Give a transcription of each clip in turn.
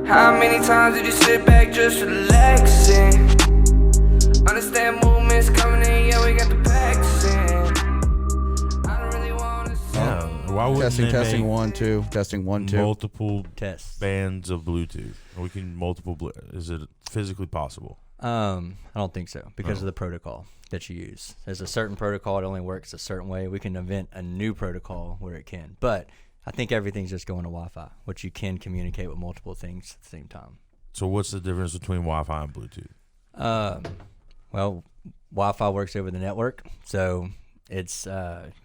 How many times did you sit back just relaxing? Understand movements coming in, yeah, we got the packs in. I don't really want to see. Yeah, why wouldn't Testing they 1 2 testing 1 2. multiple Tests. bands of Bluetooth? We can is it physically possible? I don't think so because of the protocol that you use. There's a certain protocol, it only works a certain way. We can invent a new protocol where it can. But I think everything's just going to Wi-Fi, which you can communicate with multiple things at the same time. So what's the difference between Wi-Fi and Bluetooth? Well, Wi-Fi works over the network, so it's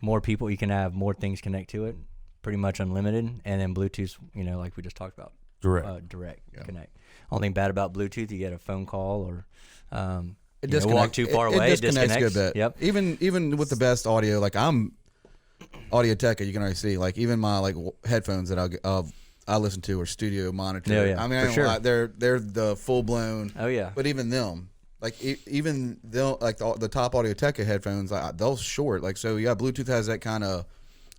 more people. You can have more things connect to it, pretty much unlimited. And then Bluetooth, like we just talked about, direct connect. Only thing bad about Bluetooth, you get a phone call or walk too far away. It disconnects a good bit. Yep. Even with the best audio, like I'm Audio Tech, you can already see. Like even my headphones that I listen to are studio monitor. Yeah, I mean, I don't lie, they're the full blown. Oh yeah. But even them, like even they'll like the top Audio Tech headphones, they'll short. Like so, yeah, Bluetooth has that kind of.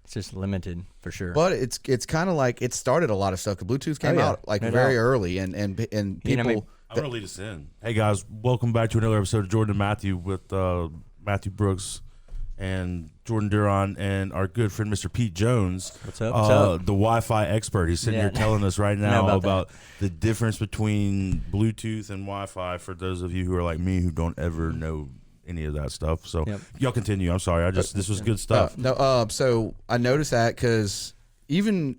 It's just limited for sure. But it's kind of like it started a lot of stuff. Cause Bluetooth came out very early, and people. I'm gonna lead us in. Hey guys, welcome back to another episode of Jordan and Matthew with Matthew Brooks and Jordan Duron and our good friend Mr. Pete Jones. What's up? The Wi-Fi expert. He's sitting here telling us right now about the difference between Bluetooth and Wi-Fi for those of you who are like me who don't ever know any of that stuff. So y'all continue. I'm sorry. This was good stuff. So I noticed that because even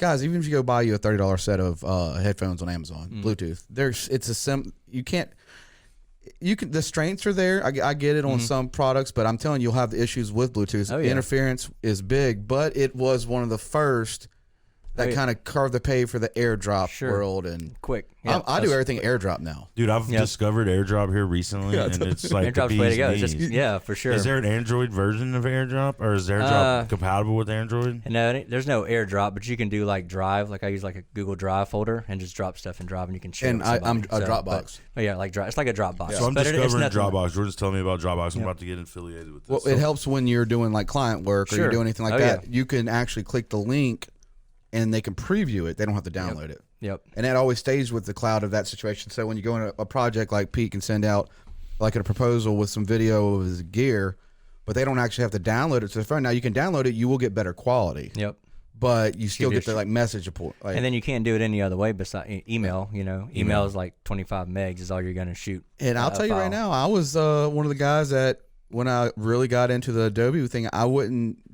if you go buy you a $30 set of headphones on Amazon, Bluetooth, the strengths are there. I get it on some products, but I'm telling you, you'll have the issues with Bluetooth. Interference is big, but it was one of the first that kind of carved the pay for the AirDrop world and quick. I do everything AirDrop now. Dude, I've discovered AirDrop here recently, and it's like AirDrop's the way to go. Just, for sure. Is there an Android version of AirDrop, or is AirDrop compatible with Android? No, there's no AirDrop, but you can do like Drive. Like I use like a Google Drive folder and just drop stuff in Drive, and you can share. And I'm a Dropbox. Like Drive. It's like a Dropbox. Yeah. So I'm discovering Dropbox. Jordan's telling me about Dropbox. I'm about to get affiliated with this. Well, it helps when you're doing like client work or you're doing anything like that. You can actually click the link and they can preview it. They don't have to download it. Yep. And that always stays with the cloud of that situation. So when you go in a project like Pete can send out like a proposal with some video of his gear, but they don't actually have to download it to the phone. Now you can download it. You will get better quality. Yep. But you still get the like message report. Like, and then you can't do it any other way besides email. Email is like 25 megs is all you're going to shoot. And I'll tell you right now, I was one of the guys that when I really got into the Adobe thing, I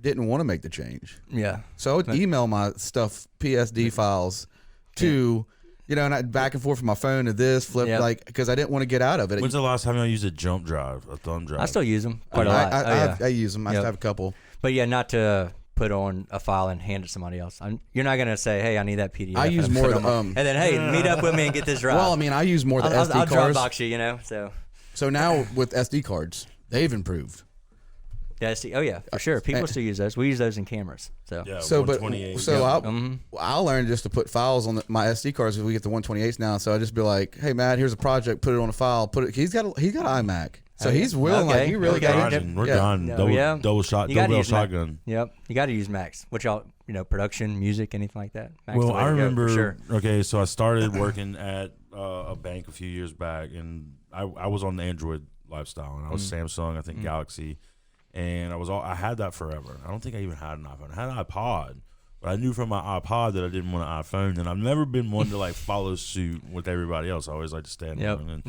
didn't want to make the change. Yeah. So I would email my stuff, PSD files, to, and back and forth from my phone to this, flip, because I didn't want to get out of it. When's the last time you used a jump drive, a thumb drive? I still use them quite a lot. I use them. I still have a couple. But not to put on a file and hand it to somebody else. You're not going to say, hey, I need that PDF. I use more and then, hey, meet up with me and get this drive. Well, I mean, I use more the SD cards. I'll Dropbox you, so. So now with SD cards, they've improved. Yeah, for sure. People still use those. We use those in cameras. So I learned just to put files on my SD cards because we get the 128s now. So I just be like, hey Matt, here's a project. Put it on a file. He's got an iMac, so he's willing. Like he really got it. We're done. Double shotgun. Yep, you got to use Macs. Which production, music, anything like that. Mac's well, I remember. Sure. Okay, so I started working at a bank a few years back, and I was on the Android lifestyle, and I was Samsung, I think Galaxy. And I had that forever. I don't think I even had an iPhone. I had an iPod, but I knew from my iPod that I didn't want an iPhone. And I've never been one to like follow suit with everybody else. I always like to stand alone.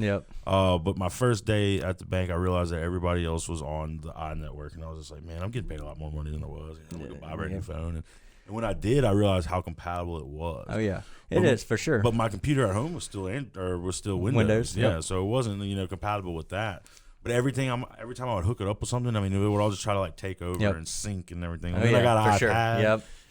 But my first day at the bank, I realized that everybody else was on the iNetwork, and I was just like, man, I'm getting paid a lot more money than I was. I could buy a brand new phone. And when I did, I realized how compatible it was. Oh yeah, it is for sure. But my computer at home was still Windows. Yeah, so it wasn't compatible with that. But every time I would hook it up with something, I mean, it would all just try to like take over and sync and everything. And then I got an iPad. Sure.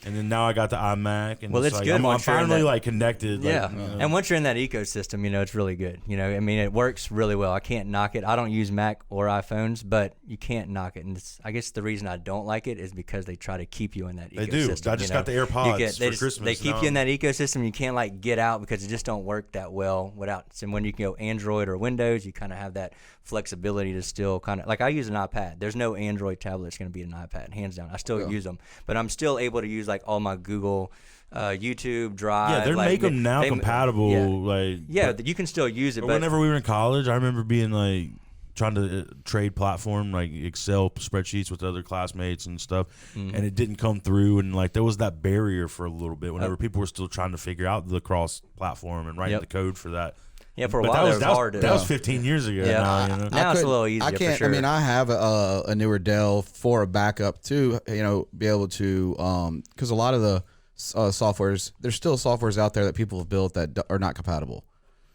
And then now I got the iMac. And it's good. I'm finally like connected. Yeah. And once you're in that ecosystem, it's really good. I mean, it works really well. I can't knock it. I don't use Mac or iPhones, but you can't knock it. And I guess the reason I don't like it is because they try to keep you in that ecosystem. They do. I just got the AirPods for Christmas. They keep you in that ecosystem. You can't like get out because it just don't work that well without. And when you can go Android or Windows, you kind of have that flexibility to still kind of like I use an iPad. There's no Android tablet that's going to beat an iPad, hands down. I still use them, but I'm still able to use like all my Google YouTube Drive. Yeah, they make them now compatible. You can still use it. But whenever we were in college, I remember being like trying to trade platform like Excel spreadsheets with other classmates and stuff, and it didn't come through. And like there was that barrier for a little bit whenever people were still trying to figure out the cross platform and writing the code for that. Yeah, for a while that was hard. That was 15 years ago. Yeah. Now it's a little easier. For sure. I mean, I have a newer Dell for a backup too. Be able to because a lot of the softwares, there's still softwares out there that people have built that are not compatible.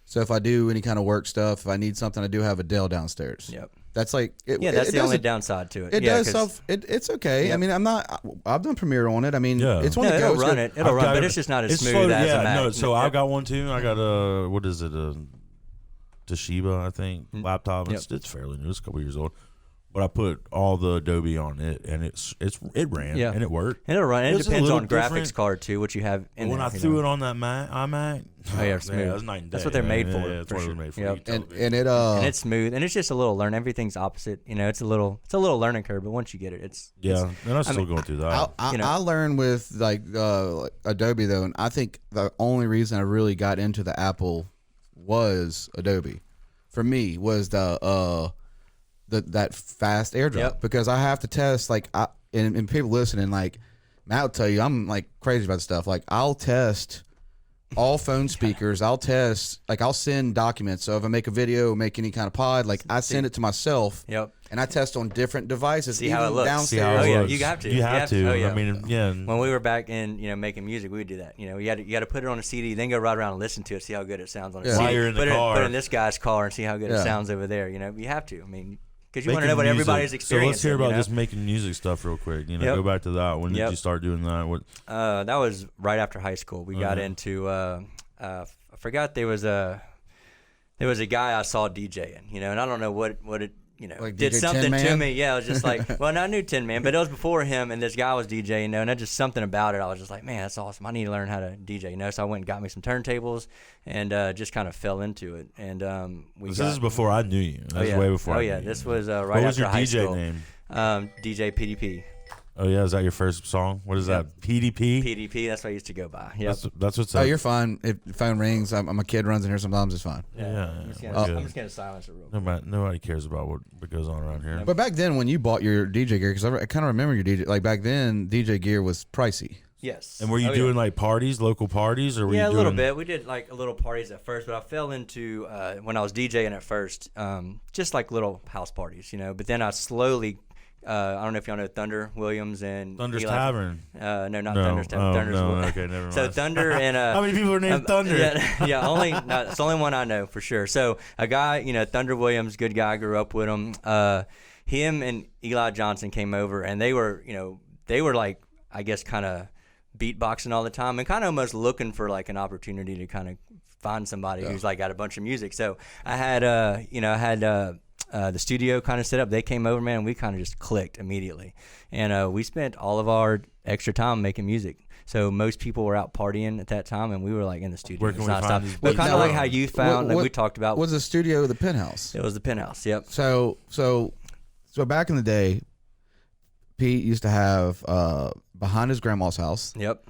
So if I do any kind of work stuff, if I need something, I do have a Dell downstairs. Yep. That's like that's the only downside to it. It does stuff. It's okay. Yep. I mean, I've done Premiere on it. I mean, it's one of it'll run it. It'll run, but it's just not as smooth as a Mac. No, so I've got one too. I got a what is it? A Toshiba, I think, laptop. It's fairly new. It's a couple years old. But I put all the Adobe on it, and it ran, and it worked. And it'll run. It depends on graphics card too, what you have in when there. I threw it on that iMac, it's smooth. It was night and day. That's what they're made for. Yeah, it's what they're made for. Yep. And it's smooth, and it's just a little learn. Everything's opposite. It's a little learning curve, but once you get it, it's and I'm still going through that. I learned with like Adobe though, and I think the only reason I really got into the Apple was Adobe. For me, was that fast AirDrop because I have to test and people listening like Matt will tell you I'm like crazy about stuff. Like I'll test all phone speakers. I'll test I'll send documents. So if I make a video, make any kind of pod, I send it to myself. Yep. And I test on different devices. See how it looks. Downstairs. You have to. You have to. Oh, yeah. I mean, yeah. When we were back in, making music, we would do that. You got to put it on a CD, then go right around and listen to it, see how good it sounds on a CD. While you're in the car. Put it in this guy's car and see how good it sounds over there. You have to. I mean, because you want to know what everybody's experiencing. So let's hear about just making music stuff real quick. Go back to that. When did you start doing that? That was right after high school. We got into. I forgot there was a guy I saw DJing. And I don't know what it. Did DJ something Tin to Man? me. Yeah, I was just like, well, I knew Tin Man, but it was before him, and this guy was DJing, and just something about it. I was just like, man, that's awesome. I need to learn how to DJ, So I went and got me some turntables, and just kind of fell into it. And this is before I knew you. This is way before. I knew you. This was right after high school. What was your DJ name? DJ PDP. Oh yeah, is that your first song? What is that? PDP. PDP. That's what I used to go by. Yep. That's what's. Oh, you're fine. If the phone rings, I'm a kid runs in here. Sometimes it's fine. Yeah. I'm just gonna silence it real quick. Nobody cares about what goes on around here. But back then, when you bought your DJ gear, because I kind of remember your DJ. Like back then, DJ gear was pricey. Yes. And were you doing parties, local parties, or were you doing? A little bit. We did a little parties at first, but I fell into when I was DJing at first, just little house parties, But then I slowly. I don't know if y'all know Thunder Williams and Thunder's Tavern. No, not Thunder's Tavern. Thunder's okay, never mind. So Thunder and how many people are named Thunder? It's the only one I know for sure. So a guy, Thunder Williams, good guy, grew up with him. Him and Eli Johnson came over, and they were I guess kind of beatboxing all the time and kind of almost looking for an opportunity to kind of find somebody who's got a bunch of music. So I had the studio kind of set up. They came over, man, and we kind of just clicked immediately. And we spent all of our extra time making music. So most people were out partying at that time, and we were in the studio. Where can we find these kind of like how you found, we talked about. Was the studio the Penthouse? It was the Penthouse, yep. So back in the day, Pete used to have behind his grandma's house. Yep.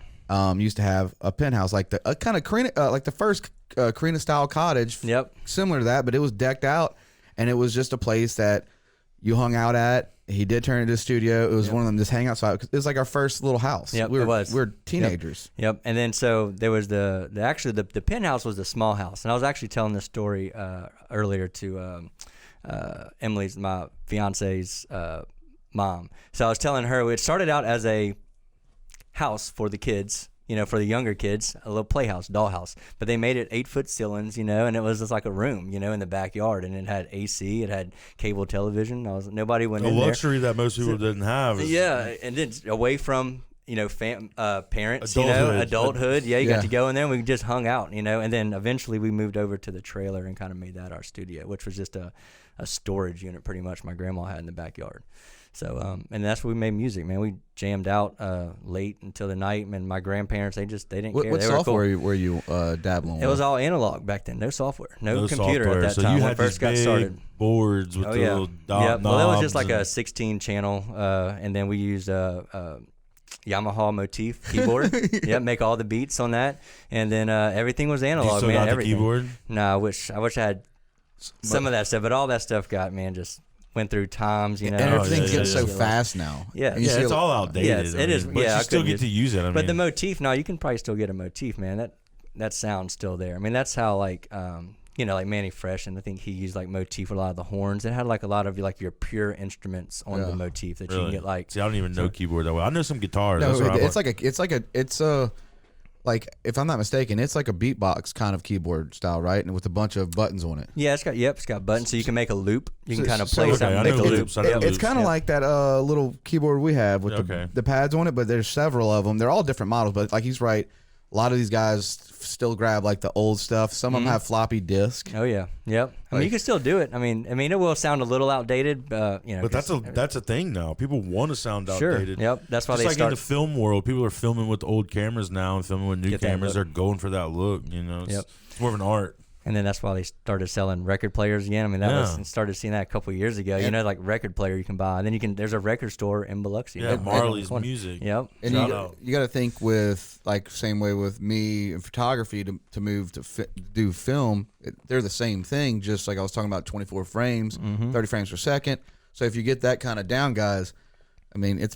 Used to have a penthouse, like the kind of Karina, like the first Karina style cottage. Yep. Similar to that, but it was decked out. And it was just a place that you hung out at. He did turn into a studio. It was one of them just hang out spots. It was like our first little house. Yep, we it was. We were teenagers. Yep. And then so there was the penthouse was the small house. And I was actually telling this story earlier to Emily's, my fiance's mom. So I was telling her it started out as a house for the kids. For the younger kids, a little playhouse, dollhouse. But they made it 8-foot ceilings, and it was just like a room, in the backyard. And it had AC, it had cable television. Nobody went in there. A luxury that most people didn't have. And then away from, parents, adulthood. Adulthood. Yeah, you got to go in there and we just hung out, And then eventually we moved over to the trailer and kind of made that our studio, which was just a storage unit pretty much my grandma had in the backyard. So, and that's where we made music, man. We jammed out late until the night, and my grandparents, they didn't care. What software were you dabbling with? It was all analog back then. No software. No computer software. At that so time you when had I first got big started. Boards with the little knobs. Well, it was just like a 16 channel, and then we used Yamaha Motif keyboard. Yep, make all the beats on that, and then everything was analog. You still man, got everything. the keyboard? No, I wish I had some of that stuff, but all that stuff just went through times. And everything gets so fast now. Yeah, and it's all outdated. Yes, it is. But yeah, you still get to use it. But the Motif, now you can probably still get a Motif, man. That sound's still there. I mean, that's how like like Manny Fresh, and I think he used like Motif with a lot of the horns. It had like a lot of like your pure instruments on the Motif that you can get like. See, I don't even know keyboard that well. I know some guitars. No, it's like if I'm not mistaken, it's like a beatbox kind of keyboard style, right? And with a bunch of buttons on it. Yeah, it's got buttons, so you can make a loop. You can kind of play okay, something, I make a know loop. loops. I know It's kind of like that little keyboard we have with the pads on it, but there's several of them. They're all different models, but like he's right. A lot of these guys still grab like the old stuff. Some of them have floppy disk. Oh yeah, yep. I mean, you can still do it. I mean, it will sound a little outdated, but that's a thing now. People want to sound outdated. Yep, that's why Just they like start in the film world. People are filming with old cameras now and filming with new cameras. They're going for that look. It's more of an art. And then that's why they started selling record players again. I mean, started seeing that a couple of years ago. Yep. Like record player you can buy. And then there's a record store in Biloxi. Yeah, Marley's Music. Yep. And you got to think with like same way with me and photography to move to do film. They're the same thing. Just like I was talking about, 24 frames, 30 frames per second. So if you get that kind of down, guys, I mean, it's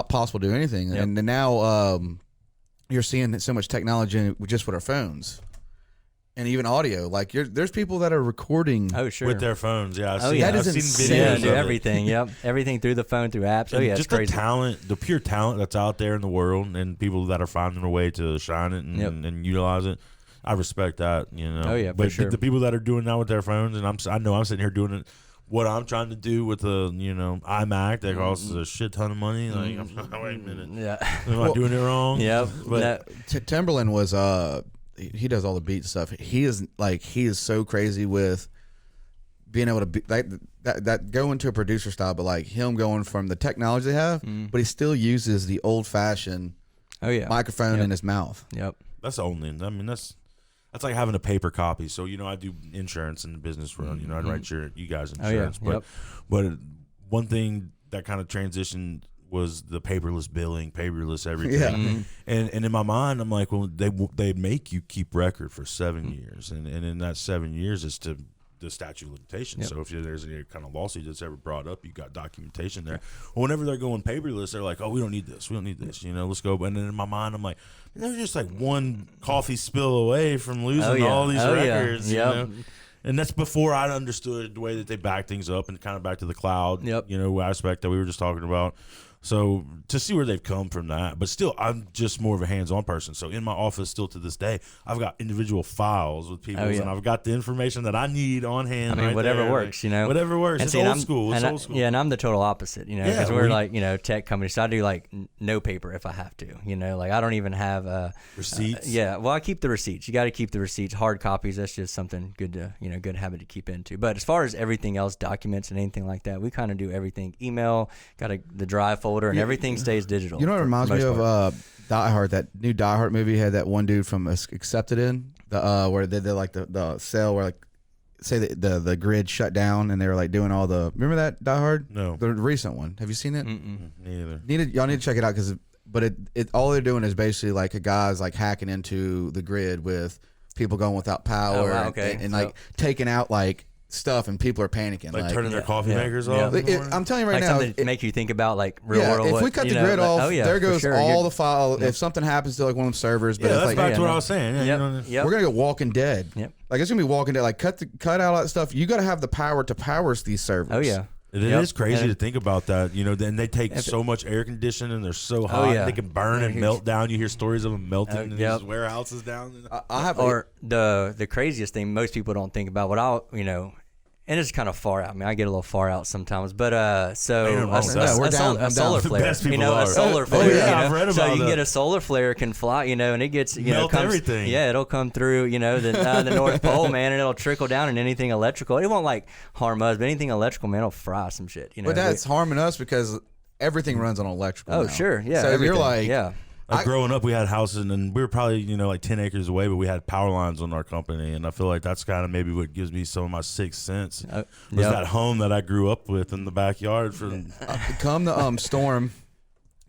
possible to do anything. Yep. And now you're seeing so much technology just with our phones. And even audio, like there's people that are recording. Oh sure, with their phones. Yeah, I've seen videos. Do everything. Yep, everything through the phone, through apps. Oh yeah, just it's crazy. the pure talent that's out there in the world, and people that are finding a way to shine it and utilize it. I respect that. Oh yeah, but for sure. The people that are doing that with their phones, and I know I'm sitting here doing it. What I'm trying to do with the iMac that costs a shit ton of money. Like, wait a minute. Yeah, am I doing it wrong? Yep. But Timberland was he does all the beat stuff. He is so crazy with being able to be that go into a producer style, but like him going from the technology they have, but he still uses the old fashioned microphone in his mouth. Yep. That's the only. I mean, that's like having a paper copy. So I do insurance in the business run. I write you guys insurance. But one thing that kind of transitioned was the paperless billing, paperless everything. Yeah. And in my mind, I'm like, well, they make you keep record for 7 years, and in that 7 years is to the statute of limitations. So if there's any kind of lawsuit that's ever brought up, you got documentation there. Well, whenever they're going paperless, they're like, oh, we don't need this, let's go. And then in my mind, I'm like, they're just like one coffee spill away from losing all these records. And that's before I understood the way that they back things up and kind of back to the cloud, aspect that we were just talking about. So to see where they've come from that, but still, I'm just more of a hands-on person. So in my office, still to this day, I've got individual files with people, and I've got the information that I need on hand. I mean, whatever works, Whatever works. And it's old school. It's old school. Yeah, and I'm the total opposite, because we're like, tech company. So I do like no paper if I have to, like I don't even have receipts. Well, I keep the receipts. You got to keep the receipts, hard copies. That's just something good to, good habit to keep into. But as far as everything else, documents and anything like that, we kind of do everything. Email, got the drive folder, and everything stays digital. You know what reminds me of Die Hard? That new Die Hard movie had that one dude from Accepted in where they did like the cell where like say the grid shut down and they were like doing all the. Remember that Die Hard? No, the recent one. Have you seen it? Neither. Y'all need to check it out but it all they're doing is basically like a guy's like hacking into the grid with people going without power and like taking out like stuff, and people are panicking, like turning their coffee makers off. I'm telling you right now, something to make you think about like real world. If we cut the grid off, there goes all the file. If something happens to like one of the servers, but that's back to what I was saying. We're gonna go Walking Dead. Like it's gonna be Walking Dead. Like cut out all that stuff. You got to have the power to power these servers. Oh yeah. It is crazy to think about that. Then they take so much air conditioning and they're so hot. They can burn and melt down. You hear stories of them melting in these warehouses down. The craziest thing most people don't think about. And it's kind of far out. I mean, I get a little far out sometimes, but a solar flare, a solar flare. I've read about so you can get a solar flare can fly, and it gets melt everything. Yeah, it'll come through, the North Pole, man, and it'll trickle down in anything electrical. It won't like harm us, but anything electrical, man, it'll fry some shit. But that's harming us because everything runs on electrical. Oh, now. Sure, yeah. So everything. You're like, growing up, we had houses, and we were probably, like 10 acres away, but we had power lines on our company. And I feel like that's kind of maybe what gives me some of my sixth sense was that home that I grew up with in the backyard. Come the storm,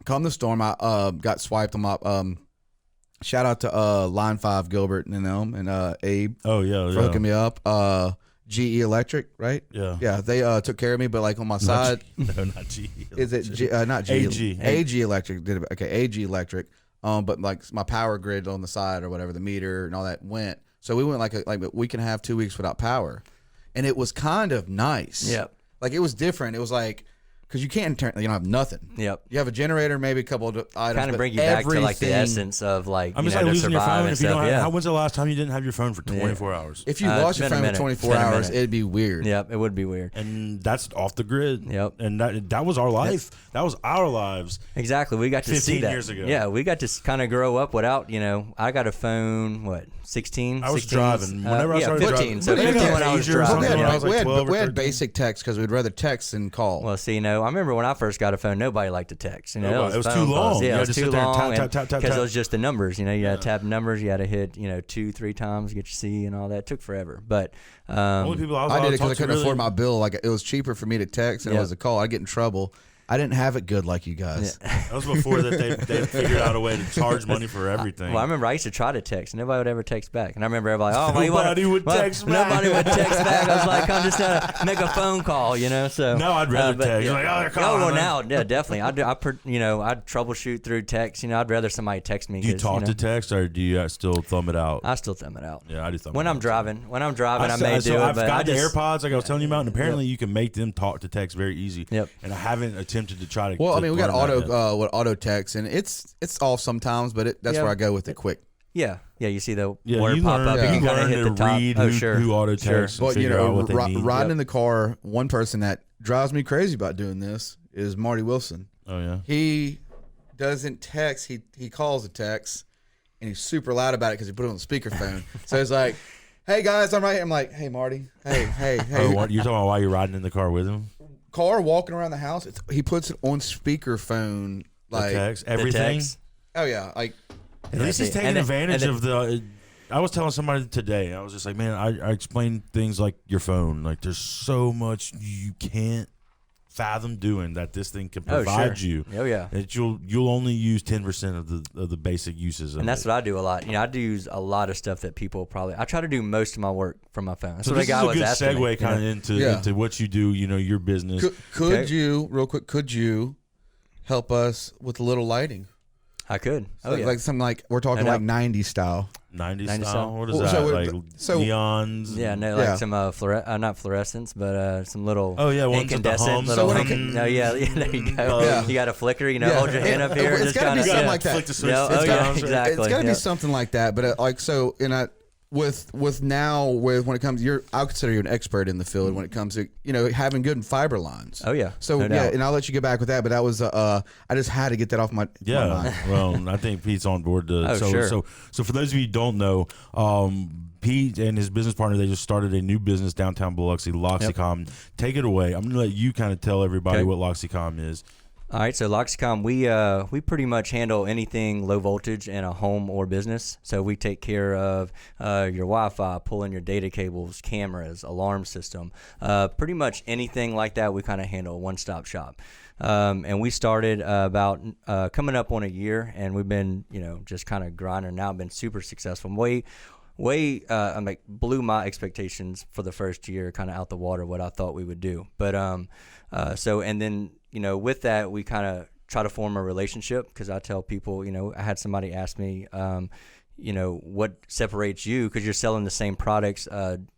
come the storm, I got swiped on my shout out to Line 5 Gilbert and them and Abe. Oh yeah, for hooking me up. GE Electric, right? Yeah. They took care of me, but like on my side, no, not GE. Is it not GE? AG Electric did it. Okay, AG Electric. But like my power grid on the side or whatever, the meter and all that went. So we went like a week and a half, 2 weeks without power, and it was kind of nice. Yep. Like it was different. It was like. Because you can't turn, you don't have nothing. Yep. You have a generator, maybe a couple of items. Kind of bring you back to like the essence of like, I'm just like losing your phone. If you don't have, when's the last time you didn't have your phone for 24 hours? If you lost your phone for 24 hours, it'd be weird. Yep, it would be weird. And that's off the grid. Yep. And that was our life. Yep. That was our lives. Exactly. We got to see that 15 years ago. Yeah, we got to kind of grow up without, I got a phone, 16? I was driving. Whenever I started 15. driving. So 15 when I was driving. We had basic text because we'd rather text than call. Well, see, I remember when I first got a phone, nobody liked to text. It was too long. Yeah, it was too long because it was just the numbers. You had to tap numbers. You had to hit 2-3 times to get your C and all that. It took forever. But only people I did it because I couldn't afford my bill. Like it was cheaper for me to text than it was to call. I'd get in trouble. I didn't have it good like you guys. Yeah. That was before that they figured out a way to charge money for everything. Well, I remember I used to try to text, and nobody would ever text back. And I remember everybody, nobody would text back. Nobody would text back. I was like, I'm just gonna make a phone call, So no, I'd rather text. Yeah. Like, they're calling. Well, now, yeah, definitely. I'd troubleshoot through text. I'd rather somebody text me. Do you talk to text, or do you still thumb it out? I still thumb it out. Yeah, I do thumb it out. When I'm driving, I may do it. I've but got the AirPods, like I was telling you about, and apparently you can make them talk to text very easy. Yep. And I haven't attempted to try to. Well, I mean, we got auto text, and it's off sometimes, but that's where I go with it quick. Yeah, you see the word pop up. You You kind of learn hit the to top. read who auto texts. But figure out what they need. riding in the car, one person that drives me crazy about doing this is Marty Wilson. Oh yeah. He doesn't text. He calls a text, and he's super loud about it because he put it on the speakerphone. So he's like, "Hey guys, I'm right here." I'm like, "Hey Marty, hey." Oh, you're talking about why you're riding in the car with him? Car walking around the house, he puts it on speakerphone, like the text, everything. Oh yeah, like at least he's taking advantage of the. I was telling somebody today, I was just like, man, I explain things like your phone. Like, there's so much you can't fathom doing that this thing can provide you. Oh yeah, that you'll only use 10% of the basic uses of and that's what I do a lot. I do use a lot of stuff that people probably. I try to do most of my work from my phone. That's so what this a guy was asking is a good segue kind of into what you do. Your business. Could you real quick? Could you help us with a little lighting? I could. Like something like we're talking like 90s style. 90s style? What is that? Neons? Yeah, like some not fluorescents, but some little incandescent. There you go. You got a flicker, hold your hand up here. It's got to be something like that. Flick the switch. Exactly. It's got to be something like that. But when it comes, I'll consider you an expert in the field when it comes to having good fiber lines. Oh yeah. So and I'll let you get back with that. But that was I just had to get that off my mind. Well, I think Pete's on board. Sure. So for those of you who don't know, Pete and his business partner, they just started a new business downtown Biloxi, Loxicom. Yep. Take it away. I'm gonna let you kind of tell everybody what Loxicom is. All right, so Loxicom, we pretty much handle anything low voltage in a home or business. So we take care of your Wi-Fi, pulling your data cables, cameras, alarm system, pretty much anything like that. We kind of handle a one-stop shop. And we started about coming up on a year, and we've been just kind of grinding. Now been super successful. Blew my expectations for the first year, kind of out the water what I thought we would do. But with that, we kind of try to form a relationship because I tell people, I had somebody ask me, what separates you because you're selling the same products,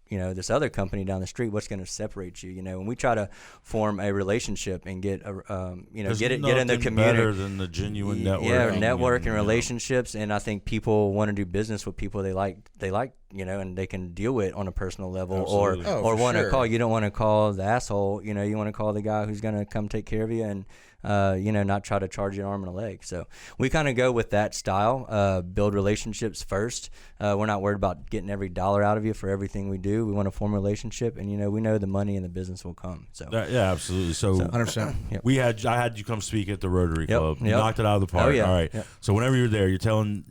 this other company down the street, what's going to separate you, and we try to form a relationship and get in the community. Better than the genuine network. Yeah, network and relationships, and I think people want to do business with people they like, and they can deal with on a personal level. Absolutely. or want to call. You don't want to call the asshole. You want to call the guy who's going to come take care of you and not try to charge you an arm and a leg. So we kind of go with that style, build relationships first. We're not worried about getting every dollar out of you for everything we do. We want to form a relationship, and we know the money and the business will come. So absolutely. So 100%. Yep. I had you come speak at the Rotary Club. Yep. You knocked it out of the park. Oh, yeah. All right. Yep. So whenever you're there, you're telling.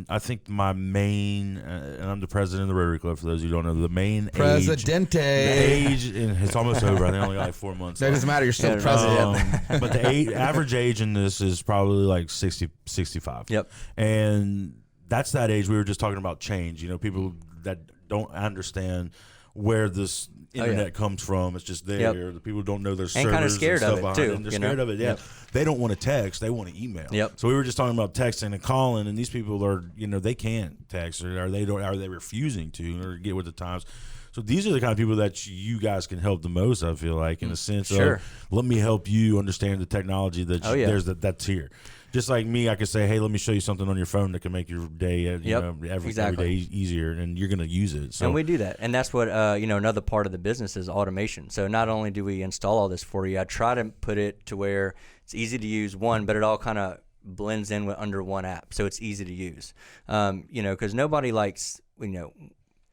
I think my main, and I'm the president president of the Rotary Club. For those who don't know, the main Presidente. age, and it's almost over. I think I only got like 4 months. That doesn't matter. You're still president. But the average age in this is probably like 60, 65. Yep. And that's that age we were just talking about change. You know, people that don't understand where this internet comes from. It's just there. Yep. The people don't know their servers and kind of scared and of stuff it too. They're scared of it. Yeah. Yep. They don't want to text. They want to email. Yep. So we were just talking about texting and calling, and these people are, you know, they can't text, or are they refusing to, or get with the times. So these are the kind of people that you guys can help the most, I feel like, in a sense of, let me help you understand the technology that that's here. Just like me, I could say, hey, let me show you something on your phone that can make your day, every day easier, and you're going to use it. So. And we do that. And that's what, another part of the business is automation. So not only do we install all this for you, I try to put it to where it's easy to use, but it all kind of blends in under one app. So it's easy to use, because nobody likes,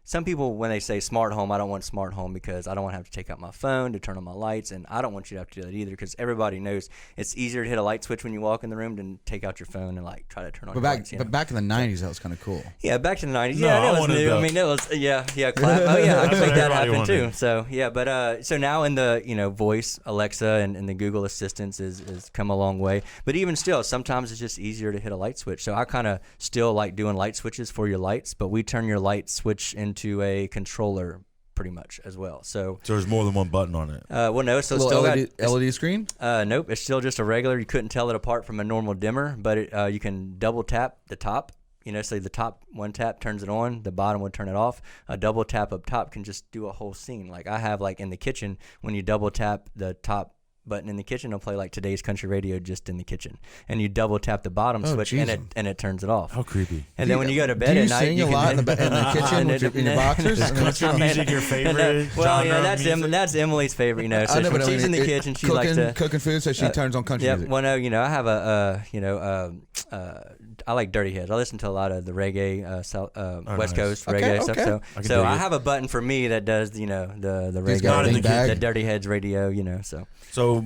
some people, when they say smart home, I don't want smart home because I don't want to have to take out my phone to turn on my lights, and I don't want you to have to do that either because everybody knows it's easier to hit a light switch when you walk in the room than take out your phone and try to turn on your lights. But back in the 90s, that was kind of cool. Yeah, back in the 90s. Yeah, that was new. I mean, it was, clap. Oh, yeah, I can make that happen too. So, but so now in the, voice, Alexa and the Google Assistants is come a long way. But even still, sometimes it's just easier to hit a light switch. So I kind of still like doing light switches for your lights, but we turn your light switch into a controller pretty much as well. So there's more than one button on it. No, so it's still LED, got LED screen? Nope, it's still just a regular. You couldn't tell it apart from a normal dimmer, but you can double tap the top. So the top one tap turns it on, the bottom would turn it off. A double tap up top can just do a whole scene. Like I have in the kitchen, when you double tap the top button in the kitchen, it'll play like today's country radio just in the kitchen, and you double tap the bottom switch and it turns it off. How creepy! And then when you go to bed at night, you sing a lot in the kitchen in your boxers. Is country music your favorite? That's Emily's favorite. So when she's in the kitchen, she likes to cooking food, so she turns on country music. Well, no, I have I like Dirty Heads. I listen to a lot of the reggae, West Coast reggae stuff. So I have a button for me that does the reggae, the Dirty Heads radio. So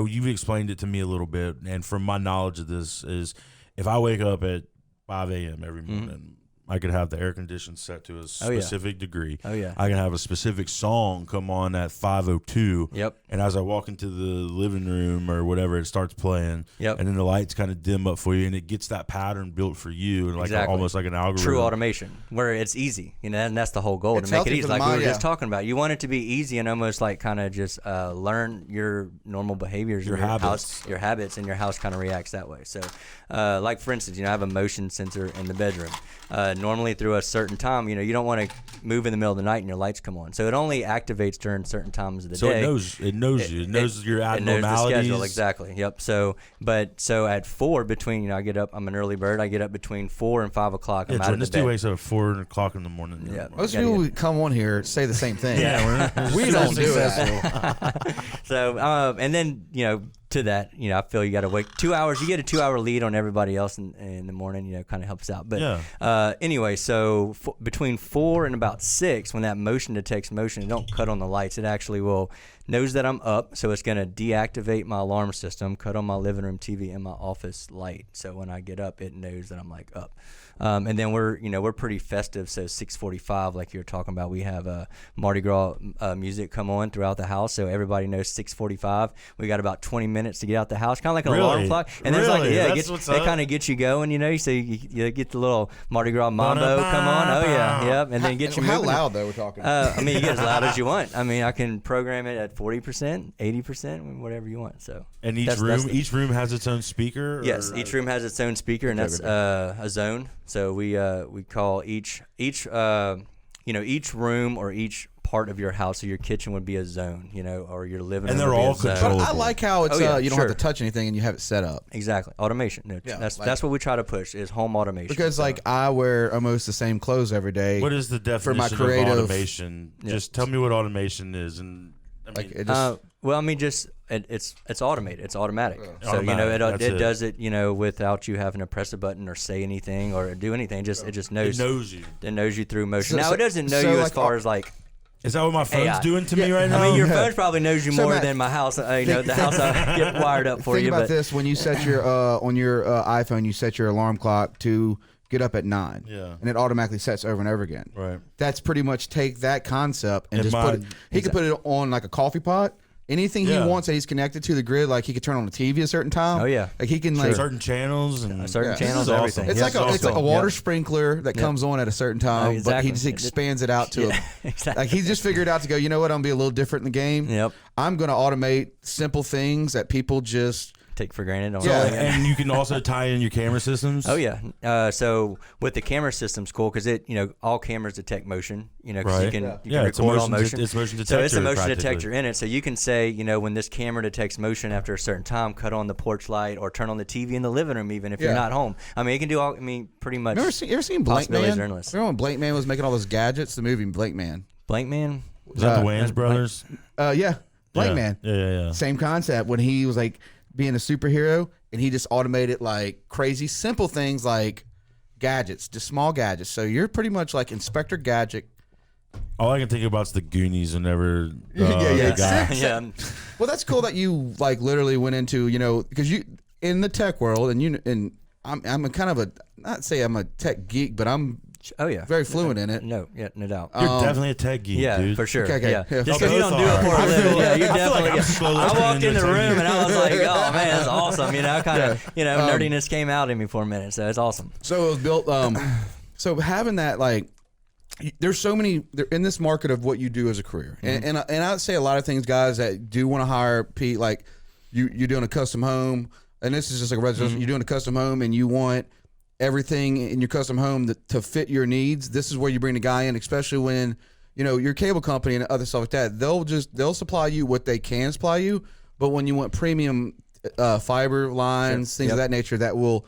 you've explained it to me a little bit, and from my knowledge of this is, if I wake up at 5 a.m. every morning, I could have the air condition set to a specific degree. Oh, yeah. I can have a specific song come on at 5:02. Yep. And as I walk into the living room or whatever, it starts playing. Yep. And then the lights kind of dim up for you, and it gets that pattern built for you, and almost like an algorithm. True automation, where it's easy, and that's the whole goal, to make it easy. Like we were just talking about, you want it to be easy and almost like kind of just learn your normal behaviors, your habits, and your house kind of reacts that way. So, like for instance, I have a motion sensor in the bedroom. Normally through a certain time, you don't want to move in the middle of the night and your lights come on. So it only activates during certain times of the day. So it knows you. It knows your abnormalities. It knows the schedule, exactly. Yep. So at 4 between, I get up, I'm an early bird. I get up between 4 and 5 o'clock. I'm out of the bed. This wakes up at 4 o'clock in the morning. Yeah. Most people who come on here say the same thing. Yeah. We don't do that. So, and then, to that, I feel you got to wait 2 hours. You get a 2 hour lead on everybody else in the morning, kind of helps out. But anyway, so between 4 and about 6, when that motion detects motion, it don't cut on the lights. It actually knows that I'm up, so it's going to deactivate my alarm system, cut on my living room TV and my office light. So when I get up, it knows that I'm up. And then we're pretty festive. So 6:45, like you were talking about, we have Mardi Gras music come on throughout the house. So everybody knows 6:45. We got about 20 minutes to get out the house, kind of like an alarm clock. And then it kind of gets you going. So you get the little Mardi Gras mambo come on. Oh yeah, yep. And then get you moving. How loud though we're talking? You get as loud as you want. I can program it at 40%, 80%, whatever you want. So. And each room has its own speaker? Yes, each room has its own speaker, and that's a zone. So we call each room or each part of your house, or your kitchen would be a zone, or your living room. And they're all controllable. I like how it's you don't have to touch anything and you have it set up. Exactly, automation. That's what we try to push is home automation. Because I wear almost the same clothes every day. What is the definition for my creative of automation? Just tell me what automation is, and it's automated. It's automatic. So it does it without you having to press a button or say anything or do anything. It just knows. It knows you. It knows you through motion. It doesn't know you as far as like. Is that what my phone's doing to me right now? Your phone probably knows you more than my house. The house I get wired up for you. Think about this: when you set your on your iPhone, you set your alarm clock to get up at 9. Yeah. And it automatically sets over and over again. Right. That's pretty much take that concept and And just put it. He could put it on like a coffee pot. Anything he wants that he's connected to the grid, like he could turn on the TV a certain time. Oh, yeah. Like he can like certain channels and certain channels, awesome. everything. it's like a water sprinkler that comes on at a certain time, exactly. but he just expands it out to exactly. like he just figured out to go, you know what, I'm gonna be a little different in the game. Yep. I'm gonna automate simple things that people just take for granted. Yeah. And you can also tie in your camera systems. Oh yeah. So with the camera system's cool because it, all cameras detect motion. Cause you can it's a record all motion. motion. It's motion detector. So it's a motion detector in it. So you can say, when this camera detects motion after a certain time, cut on the porch light or turn on the TV in the living room, even if you're not home. I mean, it can do all. I mean, pretty much. You ever seen Blank Man? Remember when Blank Man was making all those gadgets? The movie Blank Man. Blank Man. Is that the Wayans brothers? Yeah. Blank Man. Yeah. Same concept when he was like being a superhero and he just automated like crazy simple things like gadgets, just small gadgets. So you're pretty much like Inspector Gadget. All I can think about is the Goonies whenever Yeah. the guy. Yeah. Well, that's cool that you like literally went into, because you in the tech world and I'm a kind of a, not say I'm a tech geek, but I'm Oh yeah. very fluent in it. No doubt. You're definitely a tech geek, Yeah, dude. for sure. Okay. Yeah. Yeah. Just because you don't do it for a living, yeah, you definitely. I'm slowly I walked turning in the into a room tech and I was like, "Oh man, that's awesome!" Kind of, nerdiness came out in me for a minute, so it's awesome. So it was built. So having that, like, there's so many in this market of what you do as a career, and I'd say a lot of things, guys that do want to hire Pete, like you're doing a custom home, and this is just like a residential. You're doing a custom home, and you want everything in your custom home to fit your needs. This is where you bring the guy in, especially when your cable company and other stuff like that. They'll supply you what they can supply you, but when you want premium fiber lines, things of that nature, that will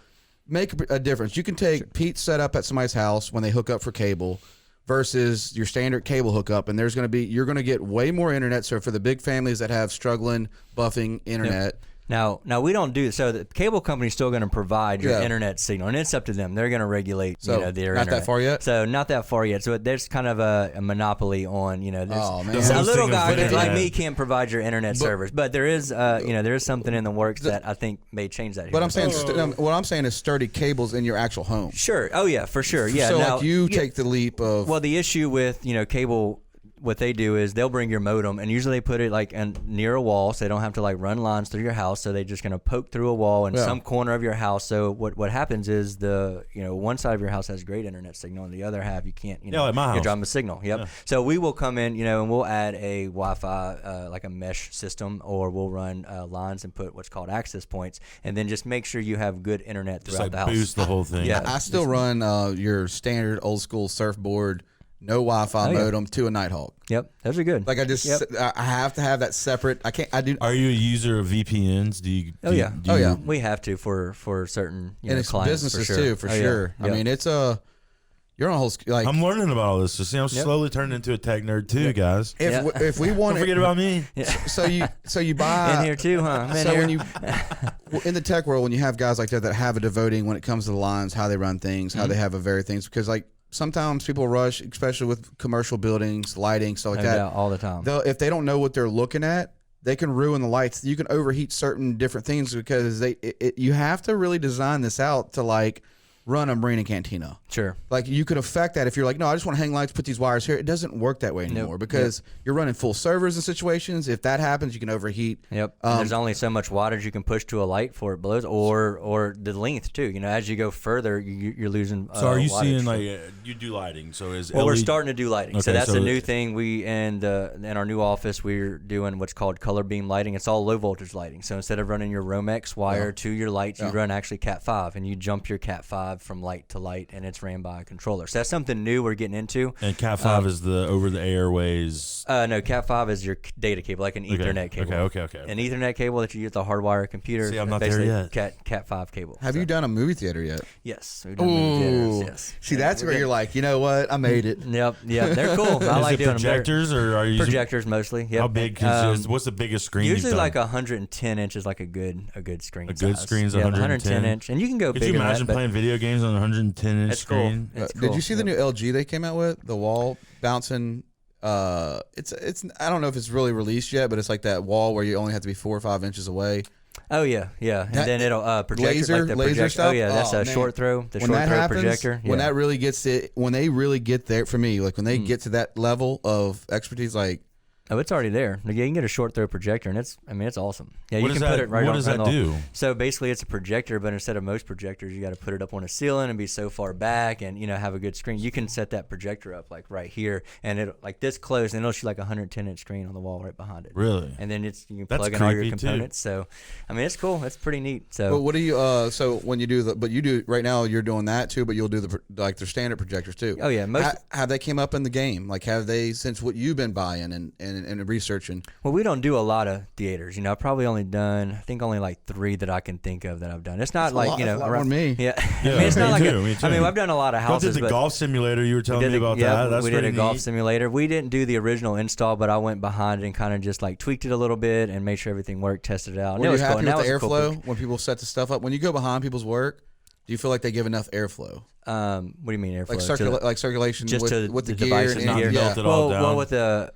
make a difference. You can take Pete's setup at somebody's house when they hook up for cable versus your standard cable hookup, and you're going to get way more internet. So for the big families that have struggling buffing internet. Now we don't do so. The cable company's still going to provide your internet signal, and it's up to them. They're going to regulate, their not internet. that far yet. So not that far yet. So there's kind of a monopoly on, Oh, man. a little hosting guy of like internet. me can't provide your internet servers, but there is, there is something in the works that I think may change that. But I'm saying, what I'm saying is sturdy cables in your actual home. Sure. Oh yeah, for sure. Yeah. So now, like you take the leap of. Well, the issue with cable, what they do is they'll bring your modem, and usually they put it like near a wall, so they don't have to like run lines through your house. So they're just gonna poke through a wall in some corner of your house. So what happens is one side of your house has great internet signal, and the other half you can't. like my house. You're driving a signal. Yep. Yeah. So we will come in, and we'll add a Wi-Fi like a mesh system, or we'll run lines and put what's called access points, and then just make sure you have good internet Just throughout like the house. boost the whole thing. Yeah. I still run your standard old school surfboard, no Wi-Fi modem to a Nighthawk. Yep. Those are good. Like I have to have that separate. I can't. I do. Are you a user of VPNs? Do you? Oh, yeah. do you- We have to for certain and it's clients, businesses for sure. too, for Oh, yeah. sure. I Yep. mean, it's you're on a whole like. I'm learning about all this. So see, I'm slowly turning into a tech nerd too, guys. if we want Don't forget about me. so you buy in here too, huh? I'm in so here. when you in the tech world, when you have guys like that have a devoting when it comes to the lines, how they run things, how they have a very things, because like sometimes people rush, especially with commercial buildings, lighting, stuff like No that. doubt, all the time. If they don't know what they're looking at, they can ruin the lights. You can overheat certain different things because you have to really design this out to like run a marina cantina. Sure. Like you could affect that if you're like, no, I just want to hang lights, put these wires here. It doesn't work that way anymore because you're running full servers in situations. If that happens, you can overheat. Yep. And there's only so much wattage you can push to a light for it blows, or the length too. As you go further, you're losing. So are you wattage. seeing like you do lighting? So is Well, we're LED starting to do lighting. So Okay, that's so a new thing. We in our new office, we're doing what's called color beam lighting. It's all low voltage lighting. So instead of running your Romex wire to your lights, you run actually Cat 5, and you jump your Cat 5 from light to light, and it's ran by a controller. So that's something new we're getting into. And Cat 5 is the over the airways. No, Cat 5 is your data cable, like an Ethernet cable. Okay. An Ethernet cable that you use to hardwire a computer. See, I'm not there basically yet. Cat 5 cable. Have you done a movie theater yet? Yes. We've done movie theaters, yes. See, that's where you're like, you know what? I made it. Yep. They're cool. I Is like it doing them. projectors or are you using, Projectors mostly. Yep. how big? What's the biggest screen? Usually you've done? like 110 inches, like a good screen. A good size. screen's yeah, 110 inch, and you can go Could bigger you than imagine that, playing video games on a 110 inch It's cool. screen? It's Did cool. you see the new LG they came out with? The wall bouncing. It's I don't know if it's really released yet, but it's like that wall where you only have to be 4 or 5 inches away. Oh yeah, and then it'll projector, laser projector. stuff. Oh yeah, that's a short throw. The short throw projector. When that really gets it, when they really get there for me, like when they get to that level of expertise, like. Oh, it's already there. Yeah, you can get a short throw projector, and it's awesome. Yeah, you can put it right on. What does that do? So basically, it's a projector, but instead of most projectors, you got to put it up on a ceiling and be so far back, and have a good screen. You can set that projector up like right here, and it like this close, and it'll shoot like a 110-inch screen on the wall right behind it. Really? And then you can plug in all your components. Too. So, it's cool. It's pretty neat. So, but what do you? So when you do you do right now, you're doing that too, but you'll do their standard projectors too. Oh yeah, have they came up in the game? Like have they since what you've been buying and researching? Well, we don't do a lot of theaters. I've probably only done, I think only like 3 that I can think of that I've done. It's not like, a lot more than me. Yeah. It's not like me too. I've done a lot of houses. Did the golf simulator you were telling me about that? That's we did a golf neat. simulator. We didn't do the original install, but I went behind it and kind of just like tweaked it a little bit and made sure everything worked, tested it out. Were you happy with the airflow when people set the stuff up? When you go behind people's work, do you feel like they give enough airflow? What do you mean airflow? Like circulation just with the devices gear and gear. Melt it all down. Well,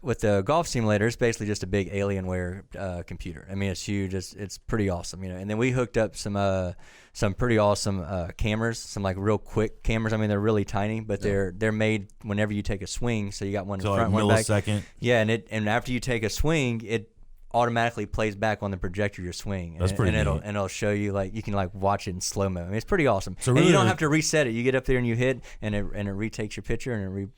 with the golf simulator, it's basically just a big Alienware computer. It's huge. It's pretty awesome, And then we hooked up some pretty awesome cameras, some like real quick cameras. They're really tiny, but they're made whenever you take a swing. So you got one in front, one back. Millisecond. Yeah, and after you take a swing, it automatically plays back on the projector your swing. That's pretty neat. And it'll show you you can watch it in slow mo. It's pretty awesome. So really, and you don't have to reset it. You get up there and you hit, and it retakes your picture and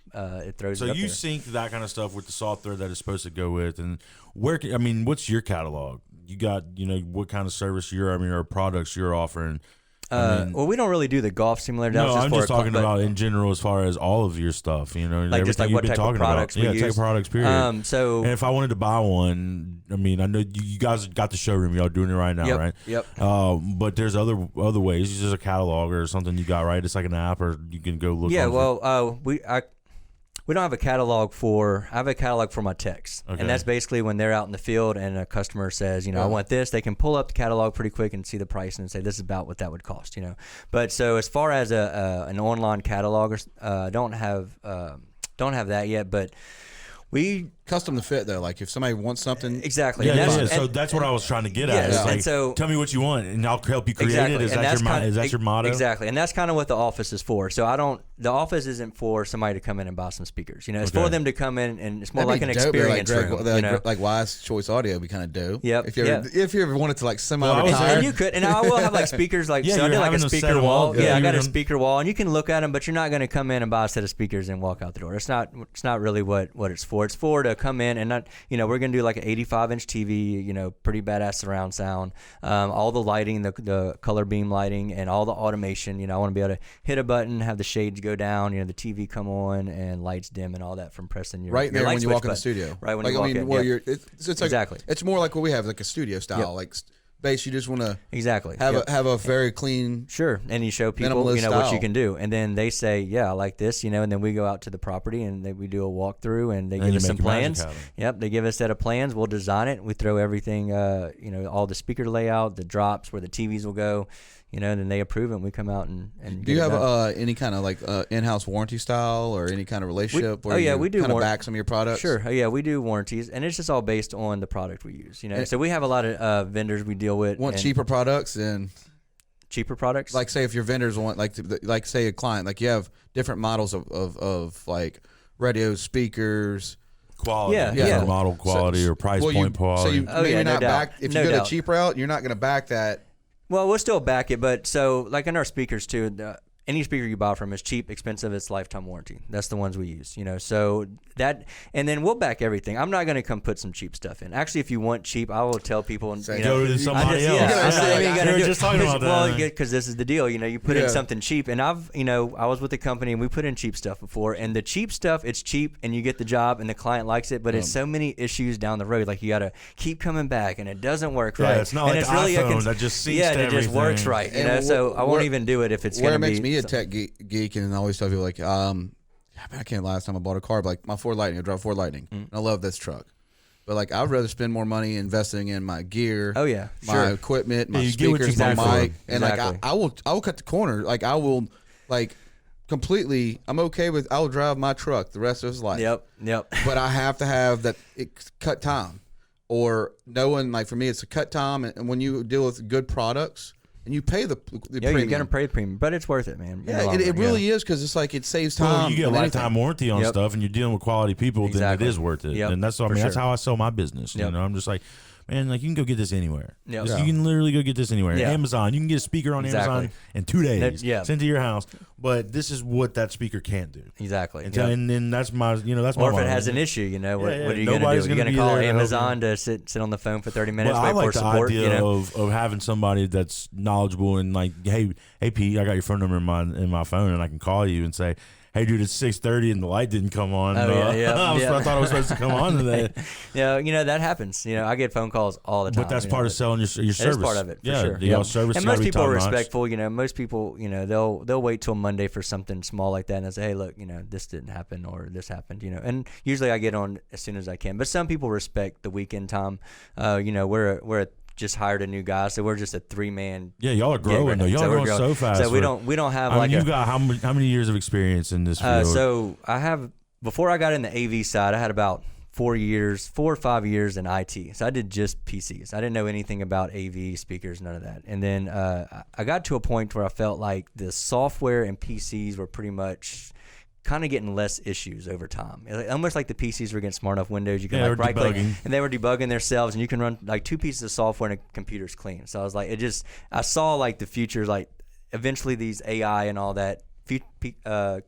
it throws. So it up you there. sync that kind of stuff with the software that it's supposed to go with, and what's your catalog? You got what kind of service or products you're offering. Well, we don't really do the golf simulator. No, I'm just talking about in general as far as all of your stuff. Like just like what type of products we use. Type of products, period. And if I wanted to buy one, I know you guys got the showroom. Y'all doing it right now, right? Yep. But there's other ways. It's just a catalog or something you got, right? It's like an app, or you can go look. Yeah. Well, we don't have a catalog I have a catalog for my techs. Okay. And that's basically when they're out in the field and a customer says, I want this, they can pull up the catalog pretty quick and see the price and say, this is about what that would cost, But so as far as an online catalog, don't have that yet, but we custom to fit though. Like if somebody wants something, exactly. Yeah. So that's what I was trying to get at. Yeah. It's like, tell me what you want, and I'll help you create it. Is that your motto? Exactly, and that's kind of what the office is for. So the office isn't for somebody to come in and buy some speakers. It's for them to come in, and it's more like an experience room. Like Wise Choice Audio would be kind of dope. Yep. If you ever wanted to like semi-retire, and you could, and I will have like speakers. Like so I did like a speaker wall. Yeah, I got a speaker wall, and you can look at them, but you're not going to come in and buy a set of speakers and walk out the door. It's not really what it's for. It's for to come in and not. We're going to do like an 85-inch TV, pretty badass surround sound, all the lighting, the color beam lighting, and all the automation. I want to be able to hit a button, have the shades go down, the TV come on, and lights dim and all that from pressing your right there your light when you switch walk in the button. studio. Right when you walk in. Where it's like, exactly. It's more like what we have, like a studio style, like bass. You just want to have a very clean, sure, and you show people what you can do, and then they say, yeah, I like this, and then we go out to the property and we do a walkthrough, and they give us some plans. Yep, they give us a set of plans. We'll design it. We throw everything, all the speaker layout, the drops, where the TVs will go. Then they approve it, and we come out and do you have any kind of like in-house warranty style or any kind of relationship where we do kind of back some of your products? Sure. Oh, yeah, we do warranties, and it's just all based on the product we use. So we have a lot of vendors we deal with. Want cheaper products and cheaper products? Like say if your vendors want like say a client, like you have different models of like radio speakers. Quality, model quality or price point quality. So you maybe not back if you go the cheap route, you're not going to back that. Well, we'll still back it, but so like in our speakers too, any speaker you buy from is cheap, expensive, it's lifetime warranty. That's the ones we use, so that, and then we'll back everything. I'm not going to come put some cheap stuff in. Actually, if you want cheap, I will tell people and go to somebody else. Yeah, just talking about that. Well, because this is the deal, you put in something cheap, and I was with the company and we put in cheap stuff before, and the cheap stuff, it's cheap and you get the job and the client likes it, but it's so many issues down the road. Like you got to keep coming back and it doesn't work right. It's not and like it's really iPhone that just seems to it just works right. So I won't even do it if it's going to be. Where it makes me a tech geek and I always tell people like, I can't. Last time I bought a car, but like my Ford Lightning, I drive Ford Lightning. And I love this truck, but like I'd rather spend more money investing in my gear. Oh yeah, my equipment, my speakers, my mic, and like I will cut the corner. Like I will, like completely. I'm okay with. I will drive my truck the rest of his life. Yep. But I have to have that cut time. or knowing, like for me, it's a cut time, and when you deal with good products and you pay the premium. You're gonna pay the premium, but it's worth it, man. Yeah, it really is, because it's like it saves time. Well, you get a lifetime warranty on stuff, and you're dealing with quality people, then it is worth it. And that's what I mean. That's how I sell my business. You know, I'm just like, man, like you can go get this anywhere. You can literally go get this anywhere. Amazon, you can get a speaker on Amazon in 2 days. Sent to your house. But this is what that speaker can't do. Exactly. And then that's my, that's my. Or if it has an issue, what are you going to do? You're going to call Amazon to sit on the phone for 30 minutes, wait for support. I like the idea of having somebody that's knowledgeable and like, hey Pete, I got your phone number in my phone, and I can call you and say, hey, dude, it's 6:30 and the light didn't come on. I thought it was supposed to come on today. That happens. I get phone calls all the time. But that's part of selling your service. That's part of it, for sure. Service. And most people are respectful. Most people, they'll wait till Monday for something small like that and say, hey, look, this didn't happen or this happened. And usually I get on as soon as I can. But some people respect the weekend time. We're just hired a new guy, so we're just a 3-man. Yeah, y'all are growing though. Y'all are growing so fast. So we don't have you got how many years of experience in this field? So I have, before I got in the AV side, I had about 4 or 5 years in IT. So I did just PCs. I didn't know anything about AV speakers, none of that. And then I got to a point where I felt like the software and PCs were pretty much kind of getting less issues over time. Almost like the PCs were getting smart enough Windows. You can right click, and they were debugging themselves, and you can run like 2 pieces of software and a computer's clean. So I was like, I saw like the future, like eventually these AI and all that,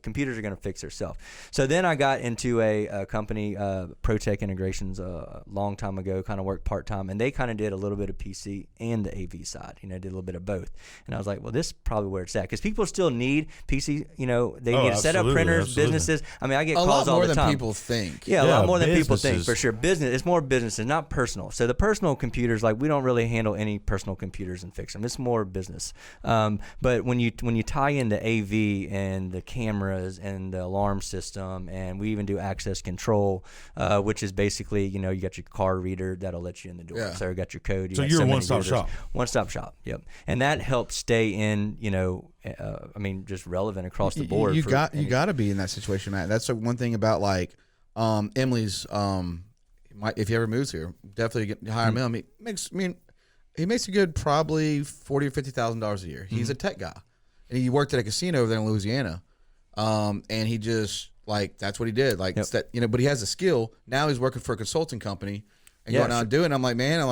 computers are going to fix themselves. So then I got into a company, ProTech Integrations, a long time ago, kind of worked part-time, and they kind of did a little bit of PC and the AV side, did a little bit of both. And I was like, well, this is probably where it's at, because people still need PC, they need to set up printers, businesses. I mean, I get calls all the time. A lot more than people think. Yeah, a lot more than people think, for sure. Business, it's more businesses, not personal. So the personal computers, like we don't really handle any personal computers and fix them. It's more business. But when you tie into AV and the cameras and the alarm system, and we even do access control, which is basically, you got your car reader that'll let you in the door. So you got your code. So you're a one-stop shop. One-stop shop, yep. And that helps stay in, just relevant across the board. You got to be in that situation, Matt. That's one thing about like Emily's. If he ever moves here, definitely hire him. He makes a good probably $40,000 or $50,000 a year. He's a tech guy. And he worked at a casino over there in Louisiana, and he just that's what he did. But he has a skill. Now he's working for a consulting company and going out and doing it. I'm like, man,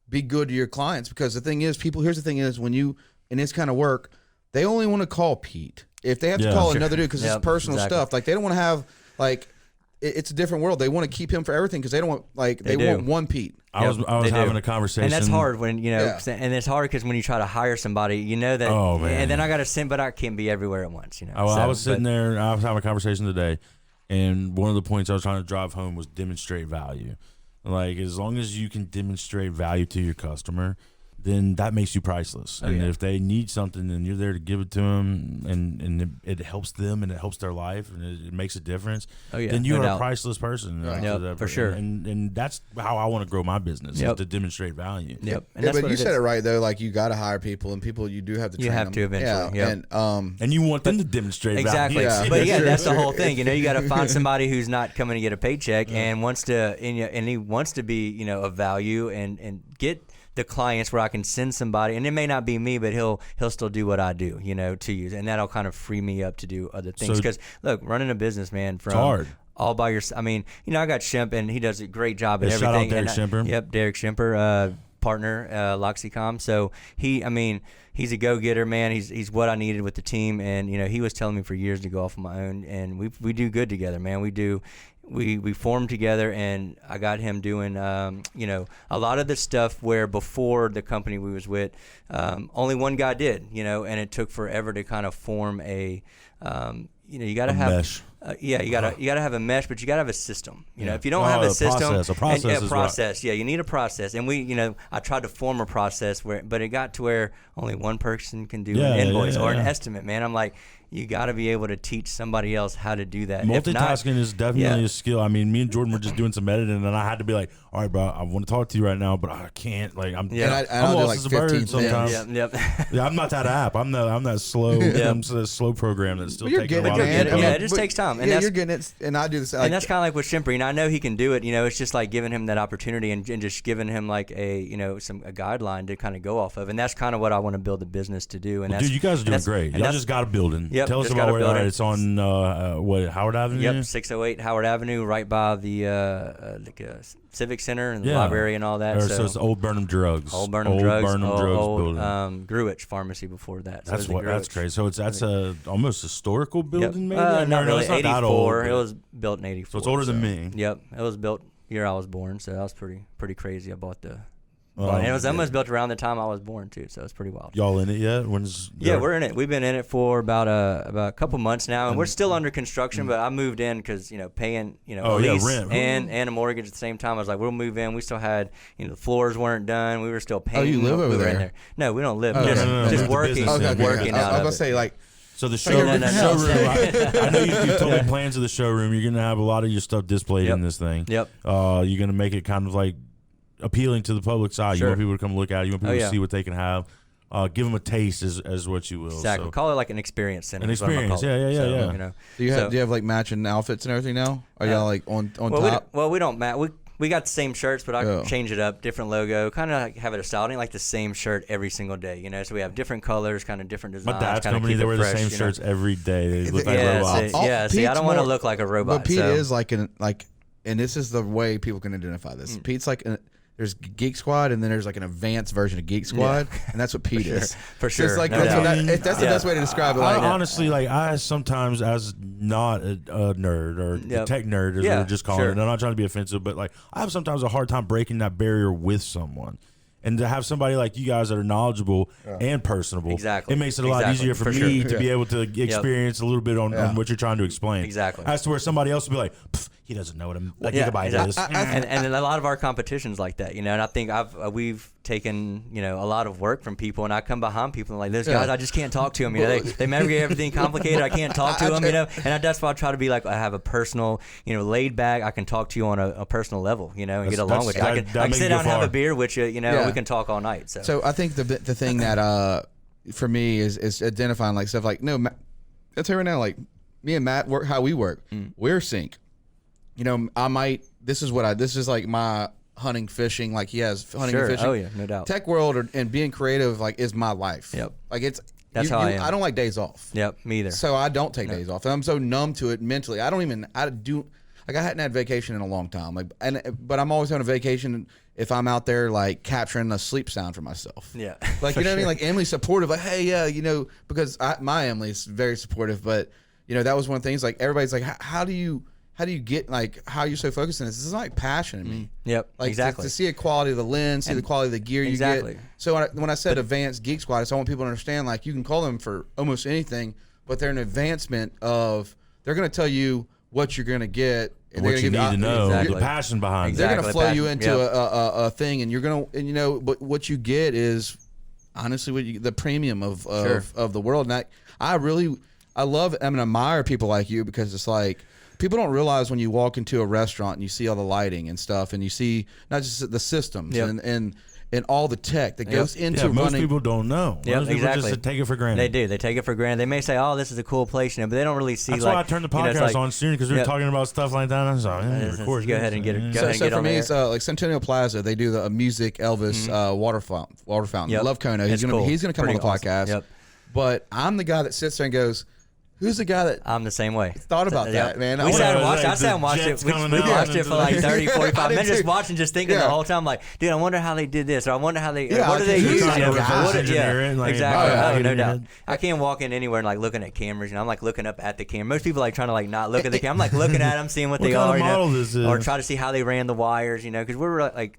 be good to your clients, because the thing is, here's the thing is, when you in this kind of work, they only want to call Pete if they have to call another dude, because it's personal stuff. Like they don't want to have it's a different world. They want to keep him for everything, because they don't want they want one Pete. I was having a conversation, and that's hard when and it's hard because when you try to hire somebody, that. Oh man! And then I got to send, but I can't be everywhere at once. I was sitting there. I was having a conversation today, and one of the points I was trying to drive home was demonstrate value. Like, as long as you can demonstrate value to your customer, then that makes you priceless. And if they need something, then you're there to give it to them, and it helps them and it helps their life and it makes a difference. Then you're a priceless person. For sure. And that's how I want to grow my business, is to demonstrate value. But you said it right though. Like, you got to hire people, and people you do have to train them. You have to eventually. And you want them to demonstrate value. Exactly. But that's the whole thing. You got to find somebody who's not coming to get a paycheck and wants to, and he wants to be, of value and get the clients where I can send somebody, and it may not be me, but he'll still do what I do, to use, and that'll kind of free me up to do other things. Because look, running a business, man, it's hard. All by yourself. I mean, I got Shemp, and he does a great job at everything. Shout out Derek Shemper. Yep, Derek Shemper, partner, Loxicom. So he's a go-getter, man. He's what I needed with the team, and he was telling me for years to go off on my own, and we do good together, man. We formed together, and I got him doing, a lot of the stuff where before the company we was with, only one guy did, and it took forever to kind of form a, you got to have mesh. You gotta have a mesh, but you gotta have a system. If you don't have a system, a process. Yeah, you need a process. And I tried to form a process but it got to where only one person can do an invoice or an estimate. Man, I'm like, you got to be able to teach somebody else how to do that. If not, Multitasking is definitely a skill. I mean, me and Jordan were just doing some editing, and I had to be like, "All right, bro, I want to talk to you right now, but I can't." Like, I'm I'll do lost as a bird sometimes. Yeah, I'm not that app. I'm that slow. I'm that slow program that's still taking a while. It just takes time. And you're getting it, and I do this. And that's kind of like with Shimper. I know he can do it. It's just like giving him that opportunity and just giving him like a guideline to kind of go off of. And that's kind of what I want to build the business to do. And dude, you guys are doing great. Y'all just got a building. Yep, tell us about where it's on. Howard Avenue? Yep, 608 Howard Avenue, right by the Civic Center and the library and all that. So it's Old Burnham Drugs. Old Burnham Drugs building. Gruich Pharmacy before that. So that's crazy. So that's a almost historical building, maybe? Not really. It's not 84. that old, it was built in 84. So it's older than me. Yep, it was built year I was born, so that was pretty crazy. I bought the. And it was almost built around the time I was born too, so it's pretty wild. Y'all in it yet? We're in it. We've been in it for about a couple months now, and we're still under construction. But I moved in because paying a lease rent and a mortgage at the same time. I was like, we'll move in. We still had the floors weren't done. We were still paying. Oh, you live over there? In there? No, we don't live. No, just working. Working out. I was gonna say like. So the showroom, I know you've told me plans of the showroom. You're gonna have a lot of your stuff displayed in this thing. Yep. You're gonna make it kind of like appealing to the public side. You want people to come look at it. You want people to see what they can have. Give them a taste, as what you will. Exactly. So. Call it like an experience center. An experience. Yeah. Do you have like matching outfits and everything now? Are y'all like on top? We don't match. We got the same shirts, but I change it up, different logo, kind of like have it a style. I don't like the same shirt every single day, So we have different colors, kind of different designs. My dad's company, they wear the same shirts every day. They look like robots. See, I don't want to look like a robot. But Pete is and this is the way people can identify this. Pete's like there's Geek Squad, and then there's like an advanced version of Geek Squad, and that's what Pete is. For sure. That's the best way to describe it. Honestly, I sometimes, as not a nerd or a tech nerd, as we're just calling it, and I'm not trying to be offensive, but like I have sometimes a hard time breaking that barrier with someone. And to have somebody like you guys that are knowledgeable and personable, it makes it a lot easier for me to be able to experience a little bit on what you're trying to explain. Exactly. As to where somebody else will be like, he doesn't know what a gigabyte is. And a lot of our competition's like that, And I think we've taken, a lot of work from people, and I come behind people and like, those guys, I just can't talk to them. They make everything complicated. I can't talk to them, And that's why I try to be like, I have a personal, laid back. I can talk to you on a personal level, and get along with you. I can sit down and have a beer with you, we can talk all night. So I think the thing that for me is identifying like stuff like I'll tell you right now, like me and Matt work how we work. We're sync. This is like my hunting, fishing, like he has hunting and fishing. Oh yeah, no doubt. Tech world and being creative like is my life. Yep. Like that's how I am. I don't like days off. Yep, me either. So I don't take days off. And I'm so numb to it mentally. I hadn't had vacation in a long time. But I'm always on a vacation if I'm out there like capturing a sleep sound for myself. Yeah. Like what I mean? Like Emily's supportive, like, hey, because my Emily's very supportive, but that was one of the things, like everybody's like, how do you get, like, how are you so focused on this? This is like passion in me. Yep, like exactly. To see a quality of the lens, see the quality of the gear you get. So when I said advanced Geek Squad, I want people to understand, like, you can call them for almost anything, but they're an advancement of, they're going to tell you what you're going to get. And what you need to know, the passion behind it. They're going to flow you into a thing, and you're going to, but what you get is, honestly, the premium of the world. And I love and admire people like you, because it's like, people don't realize when you walk into a restaurant and you see all the lighting and stuff, and you see not just the systems and all the tech that goes into running. Most people don't know. Most people just take it for granted. They do. They take it for granted. They may say, "Oh, this is a cool place," but they don't really see. That's why I turned the podcast on soon, because we were talking about stuff like that. And I was like, go ahead and get it. So for me, it's like Centennial Plaza. They do the music Elvis water fountain. Yep. Love Kona. He's gonna come on the podcast. Yep. But I'm the guy that sits there and goes, who's the guy that I'm the same way. Thought about that, man? We sat and watched. I sat and watched it. We watched it for like 30, 45 minutes, just watching, just thinking the whole time, like, dude, I wonder how they did this, or I wonder how they, what do they use? Exactly. No doubt. I can't walk in anywhere and like looking at cameras. I'm like looking up at the camera. Most people like trying to like not look at the camera. I'm like looking at them, seeing what they are, or try to see how they ran the wires, because we're like,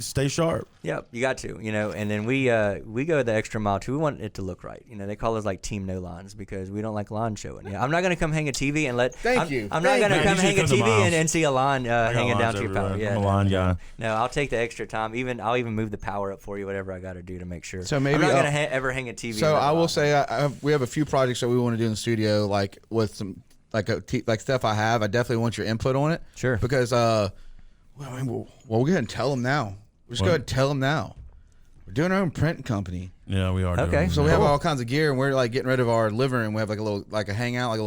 stay sharp. Yep, you got to, and then we go the extra mile too. We want it to look right. They call us like Team No Lines, because we don't like like Lon showing. Yeah, I'm not gonna come hang a TV and let. Thank you. I'm not gonna you. come You hang a should come to TV my and see a Lon hanging down lines to your power. everywhere. Yeah, I'm a Lon guy. No, I'll take the extra time. I'll even move the power up for you, whatever I got to do to make sure. So maybe I'm not gonna ever hang a TV. So I will say we have a few projects that we want to do in the studio, like with some like stuff I have. I definitely want your input on it. Sure. Because we'll go ahead and tell them now. We'll just go ahead and tell them now. We're doing our own printing company. Yeah, we are. Okay. So we have all kinds of gear, and we're like getting rid of our living room. We have like a little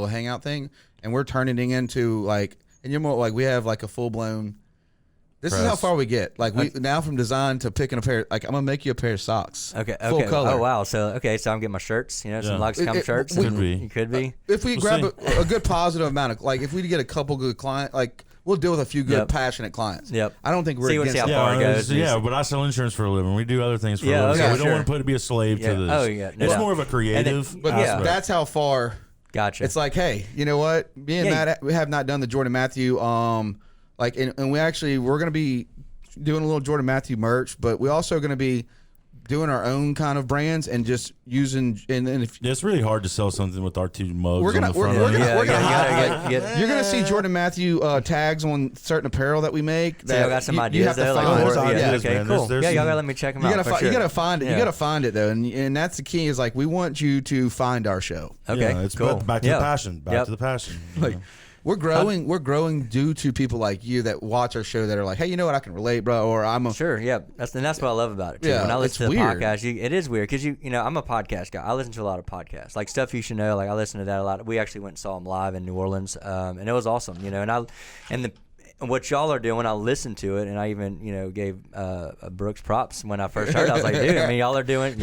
hangout thing, and we're turning it into like, and you're more like we have like a full blown. This is how far we get. Like we now from design to picking a pair. Like I'm gonna make you a pair of socks. Okay. Full color. Oh wow. So I'm getting my shirts. You know, some Loxicom shirts. Could be. Could be. If we grab a good positive amount of like, if we get a couple good clients, like we'll deal with a few good passionate clients. Yep. I don't think we're against how it. far it goes. But I sell insurance for a living. We do other things for a Yeah, living. okay, So we sure. don't want to be a slave to this. Oh, yeah, no it's doubt. more of a creative. But aspect. that's how far. Gotcha. It's like, hey, you know what? Me and Matt, we have not done the Jordan Matthew. Like, and we're gonna be doing a little Jordan Matthew merch, but we're also gonna be doing our own kind of brands and just using and if it's really hard to sell something with our two mugs we're gonna on the front of it. you're gonna see Jordan Matthew tags on certain apparel that we make. So y'all got some ideas there, like there's yeah, ideas, okay, man. cool. There's Y'all some- gotta let me check them You out. gotta, for sure. you gotta find it. Yeah. You gotta find it though, and that's the key. Is like we want you to find our show. Okay, it's cool. back to the passion. Back to the passion. Like we're growing. We're growing due to people like you that watch our show that are like, hey, you know what? I can relate, bro. Or I'm a Sure, yeah, that's what I love about it too. Yeah, when I listen to it's the weird. podcast, it is weird because you know I'm a podcast guy. I listen to a lot of podcasts, like Stuff You Should Know. Like I listen to that a lot. We actually went and saw them live in New Orleans, and it was awesome. You know, and what y'all are doing, I listened to it, and I even gave Brooks props when I first heard it. I was like, dude, I mean, y'all are doing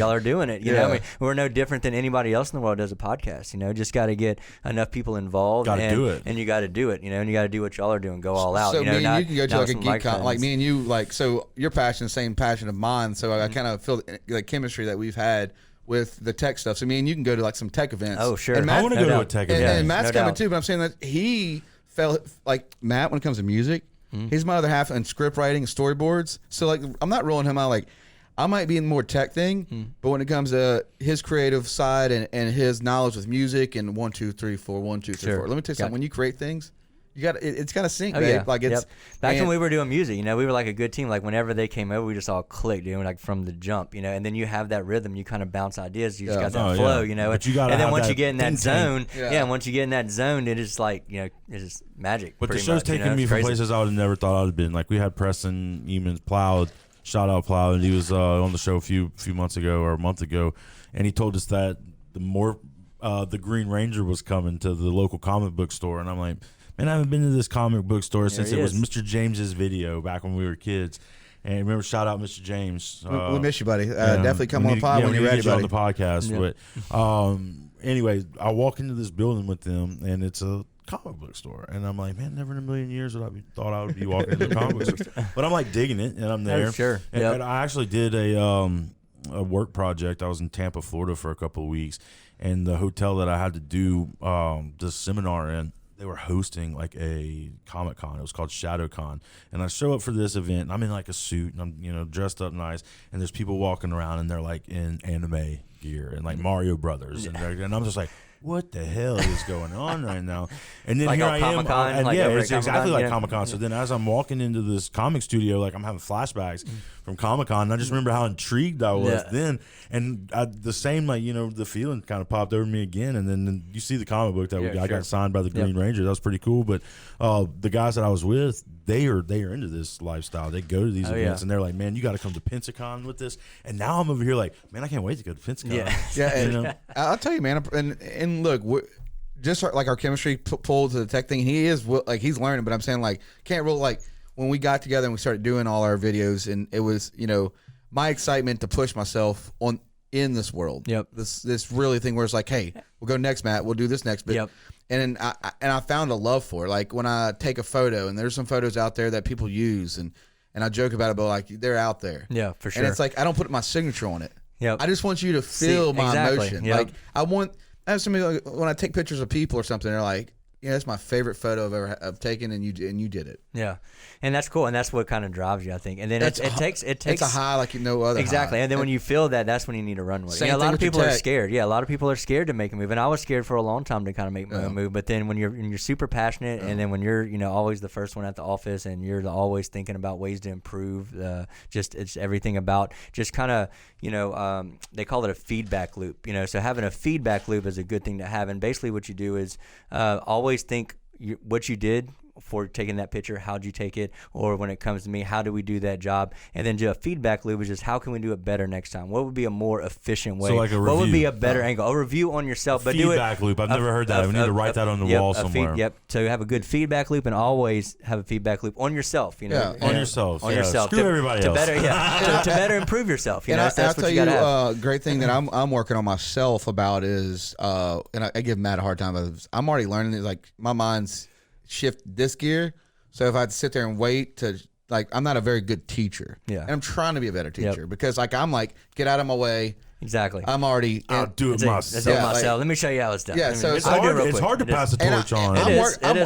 it. You know, I mean, we're no different than anybody else in the world does a podcast. You know, just got to get enough people involved. Gotta do it. And you got to do it. You know, and you got to do what y'all are doing. Go all out. So you know, me and not, you can go to like a some geek con, friends. like me and you, like so your passion, the same passion of mine. So I kind of feel the chemistry that we've had with the tech stuff. So me and you can go to like some tech events. Oh, sure. And Matt, I want to go to a tech and, event. and Matt's No coming doubt. too. But I'm saying that he felt like Matt when it comes to music. He's my other half in script writing, storyboards. So like I'm not rolling him out like. I might be in more tech thing, but when it comes to his creative side and his knowledge with music and 1 2 3 4 1 2 3 Sure. 4. Let me tell you something. When you create things, you got it's got to sync, Oh babe. yeah, Like it's yep. Back when and- we were doing music, we were like a good team. Like whenever they came over, we just all clicked, like from the jump, And then you have that rhythm, you kind of bounce ideas. You just got that Oh, flow, yeah. But you gotta and then have once that you get in that think zone, tank. Yeah. once you get in that zone, it is like it's just magic. But the pretty show's much, taking me It's from crazy. places I would have never thought I'd have been. Like we had Preston Eamons Plowed, shout out Plowed, and he was on the show a few months ago or a month ago, and he told us that the Green Ranger was coming to the local comic book store, and I'm like, man, I haven't been to this comic book store since he it was is. Mr. James's video back when we were kids. And remember, shout out Mr. James. we miss you, buddy. Definitely come on the pod when you're we ready, need to get you buddy. on the podcast. But anyway, I walk into this building with them, and it's a comic book store, and I'm like, man, never in a million years would I thought I would be walking into the comic book store. But I'm like digging it, and I'm there. Oh, sure. And, Yep. and I actually did a work project. I was in Tampa, Florida for a couple of weeks, and the hotel that I had to do this seminar in, they were hosting like a Comic Con. It was called ShadowCon, and I show up for this event. And I'm in like a suit, and I'm dressed up nice, and there's people walking around, and they're like in anime gear and like Mario Brothers, and I'm just like, what the hell is going on right now? And then Like here on I am, Comic-Con, and like yeah, over it's at exactly Comic-Con, like yeah. Comic-Con. So then as I'm walking into this comic studio, like I'm having flashbacks from Comic-Con, and I just remember how intrigued I was then, and the same the feeling kind of popped over me again. And then you see the comic book that I got signed by the Green Ranger. That was pretty cool. But the guys that I was with, they are into this lifestyle. They go to these events, and they're like, man, you got to come to Pensacon with this. And now I'm over here like, man, I can't wait to go to Pensacon. Yeah, and I'll tell you, man. And look, just like our chemistry pulled to the tech thing. He is like he's learning, but I'm saying like can't really like when we got together and we started doing all our videos, and it was my excitement to push myself in this world. Yep. This really thing where it's like, hey, we'll go next, Matt. We'll do this next bit. Yep. And I found a love for it. Like when I take a photo, and there's some photos out there that people use, and I joke about it, but like they're out there. Yeah, for sure. And it's like I don't put my signature on it. Yep. I just want you to feel my exactly. emotion. Yep. Like I have somebody like, when I take pictures of people or something, they're like, that's my favorite photo I've ever taken, and you did it. Yeah, and that's cool, and that's what kind of drives you, I think. And then it takes it's a high like no other. Exactly, high. And then when you feel that, that's when you need to run with it. Same A lot thing of with your people are tech. scared. Yeah, a lot of people are scared to make a move, and I was scared for a long time to kind of make my own move. But then when you're super passionate, and then when you're always the first one at the office, and you're always thinking about ways to improve, it's everything about just kind of they call it a feedback loop. So having a feedback loop is a good thing to have, and basically what you do is always think what you did for taking that picture, how'd you take it, or when it comes to me, how do we do that job, and then just a feedback loop is just how can we do it better next time, what would be a more efficient way, So like a what would review. be a better angle, a review on yourself, but do it Feedback loop. I've never heard that. We need to write that on the wall somewhere. So you have a good feedback loop, and always have a feedback loop on yourself, On yourself. on yourself Screw everybody else. To better improve yourself. And That's I'll what tell you you, gotta have. great thing that I'm working on myself about is, and I give Matt a hard time about this. I'm already learning it. Like my mind's shift this gear. So if I had to sit there and wait to, like, I'm not a very good teacher. Yeah. And I'm trying to be a better teacher because, like, I'm like, get out of my way. Exactly. I'm already. I'll do it Let's do it myself. myself. Let me show you how it's done. Yeah, so It's I'll do it hard. real It's quick. hard to pass the And torch on.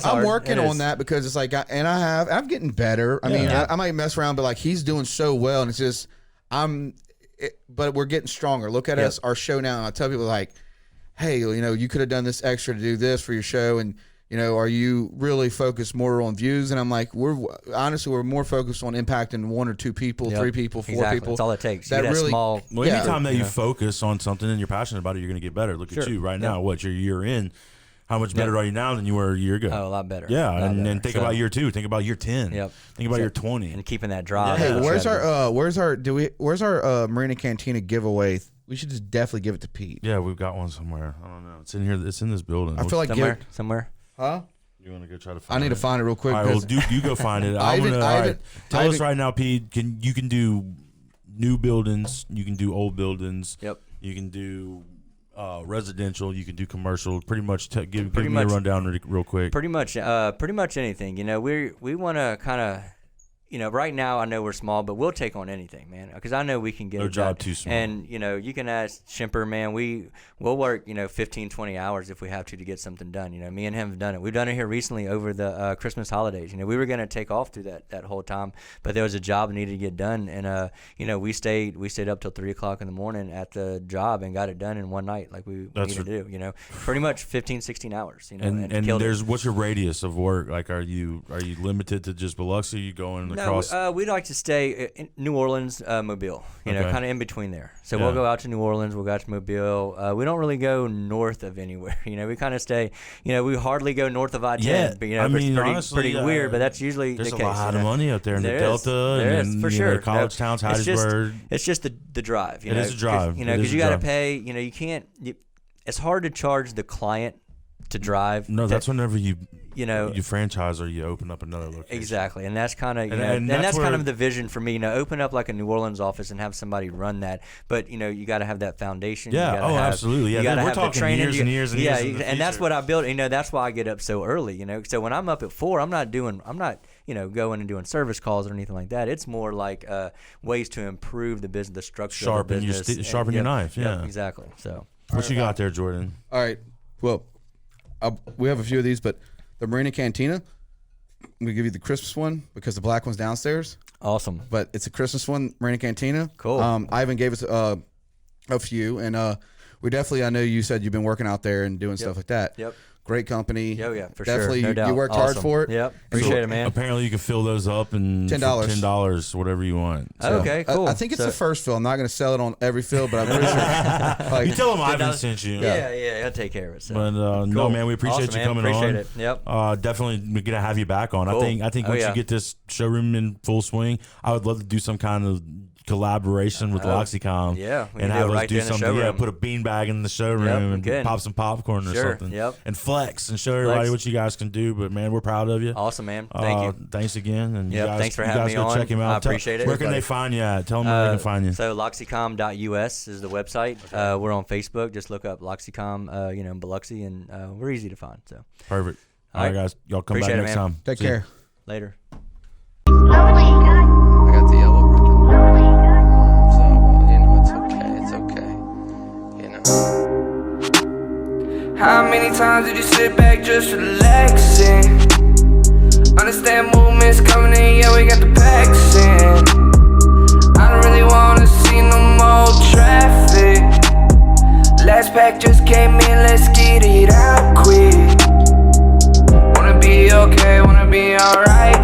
I'm working It on is. that because it's like, I'm getting better. I mean, I might mess around, but like he's doing so well, and it's just but we're getting stronger. Look at us, our show now. And I tell people like, hey, you could have done this extra to do this for your show, and are you really focused more on views? And I'm like, we're more focused on impacting 1 or 2 people, 3 people, 4 Exactly. people. That's all it takes. That You get really- small. Well, anytime that you focus on something and you're passionate about it, you're going to get better. Look at you right now. What, you're a year in? How much better are you now than you were a year ago? Oh, a lot better. Yeah, A lot and better. think about year 2. Think about year 10. Yep. Think about year 20. And keeping that drive. Hey, Yeah. where's our Marina Cantina giveaway? We should just definitely give it to Pete. Yeah, we've got one somewhere. I don't know. It's in here. It's in this building. I feel like Somewhere. huh? You want to go try to find I need to find it real quick. All right, well, 'cause- you go find it. Tell us right now, Pete. You can do new buildings. You can do old buildings. Yep. You can do residential. You can do commercial. Pretty much. Give me a much. rundown real quick. Pretty much anything. We want to kind of. Right now I know we're small, but we'll take on anything, man. Because I know we can get No it job done. too small. And you can ask Shimper, man. We'll work 15, 20 hours if we have to get something done. Me and him have done it. We've done it here recently over the Christmas holidays. We were gonna take off through that whole time, but there was a job that needed to get done, and we stayed up till 3:00 in the morning at the job and got it done in one night, like we needed to do. Pretty much 15, 16 hours. And killed it. what's your radius of work? Like, are you limited to just Biloxi? Are you going across? No, we'd like to stay in New Orleans, Mobile, Okay. kind of in between there. So Yeah. we'll go out to New Orleans, we'll go out to Mobile. We don't really go north of anywhere. We kind of stay, we hardly go north of I-10. Yeah, But, I mean, it's pretty, honestly, pretty weird, but that's usually There's the a case. lot of money out there in the There is. Delta There and is, then for sure. college towns, Hattiesburg. It's just the drive. It is a drive. It is Because a you got to drive. pay, you can't, it's hard to charge the client to drive. No, that's whenever you franchise or you open up another location. Exactly, and that's kind of And that's kind where- of the vision for me. Open up like a New Orleans office and have somebody run that. But you got to have that foundation. Yeah, You gotta have, absolutely. Yeah, you gotta we're have the talking training. years and years and yeah, years in the and that's future. what I built. That's why I get up so early. So when I'm up at 4, I'm not going and doing service calls or anything like that. It's more like ways to improve the business, the structure of the business. Sharpen your knife. Yeah, exactly. So what you got there, Jordan? All right. Well, we have a few of these, but the Marina Cantina, I'm gonna give you the Christmas one because the black one's downstairs. awesome. But it's a Christmas one, Marina Cantina. Cool. Ivan gave us a few, and we definitely. I know you said you've been working out there and doing stuff like that. Yep. Great company. Oh yeah, for Definitely, sure. No you doubt. worked hard Awesome. for it. Yep. Appreciate it, man. Apparently, you can fill those up and $10. $10, whatever you want. So, Okay, cool. I think it's So- the first fill. I'm not going to sell it on every fill, but I'm pretty sure. Like, You tell them Ivan $10. sent you. Yeah, I'll take care of it. So. But no, Cool. man, we appreciate Awesome, you man. coming Appreciate on. it. Yep. Definitely we're gonna have you back on. Cool. I think Oh, once yeah. you get this showroom in full swing, I would love to do some kind of collaboration with Loxicom. Yeah, we and can do have it us right do there in the something. Yeah, showroom. put a beanbag in the showroom Yep, we and can. pop some popcorn or Sure, something. yep. And flex and show everybody what you guys can do. But man, we're proud of you. Awesome, man. Thank you. Thanks again. And Yep, you guys, thanks for you having guys me go on. check him I out. appreciate it. Where can they find you at? Tell them where they can find you. So Loxicom.us is the website. Okay. We're on Facebook. Just look up Loxicom, in Biloxi, and we're easy to find. So Perfect. All All right, right. guys. Y'all come Appreciate back it, next man. time. Take See ya. care. later. I got the yellow ribbon. So, it's okay. It's okay. How many times did you sit back just relaxing? Understand movements coming in, yeah, we got the packs in. I don't really wanna see no more traffic. Last pack just came in, let's get it out quick. Wanna be okay, wanna be alright.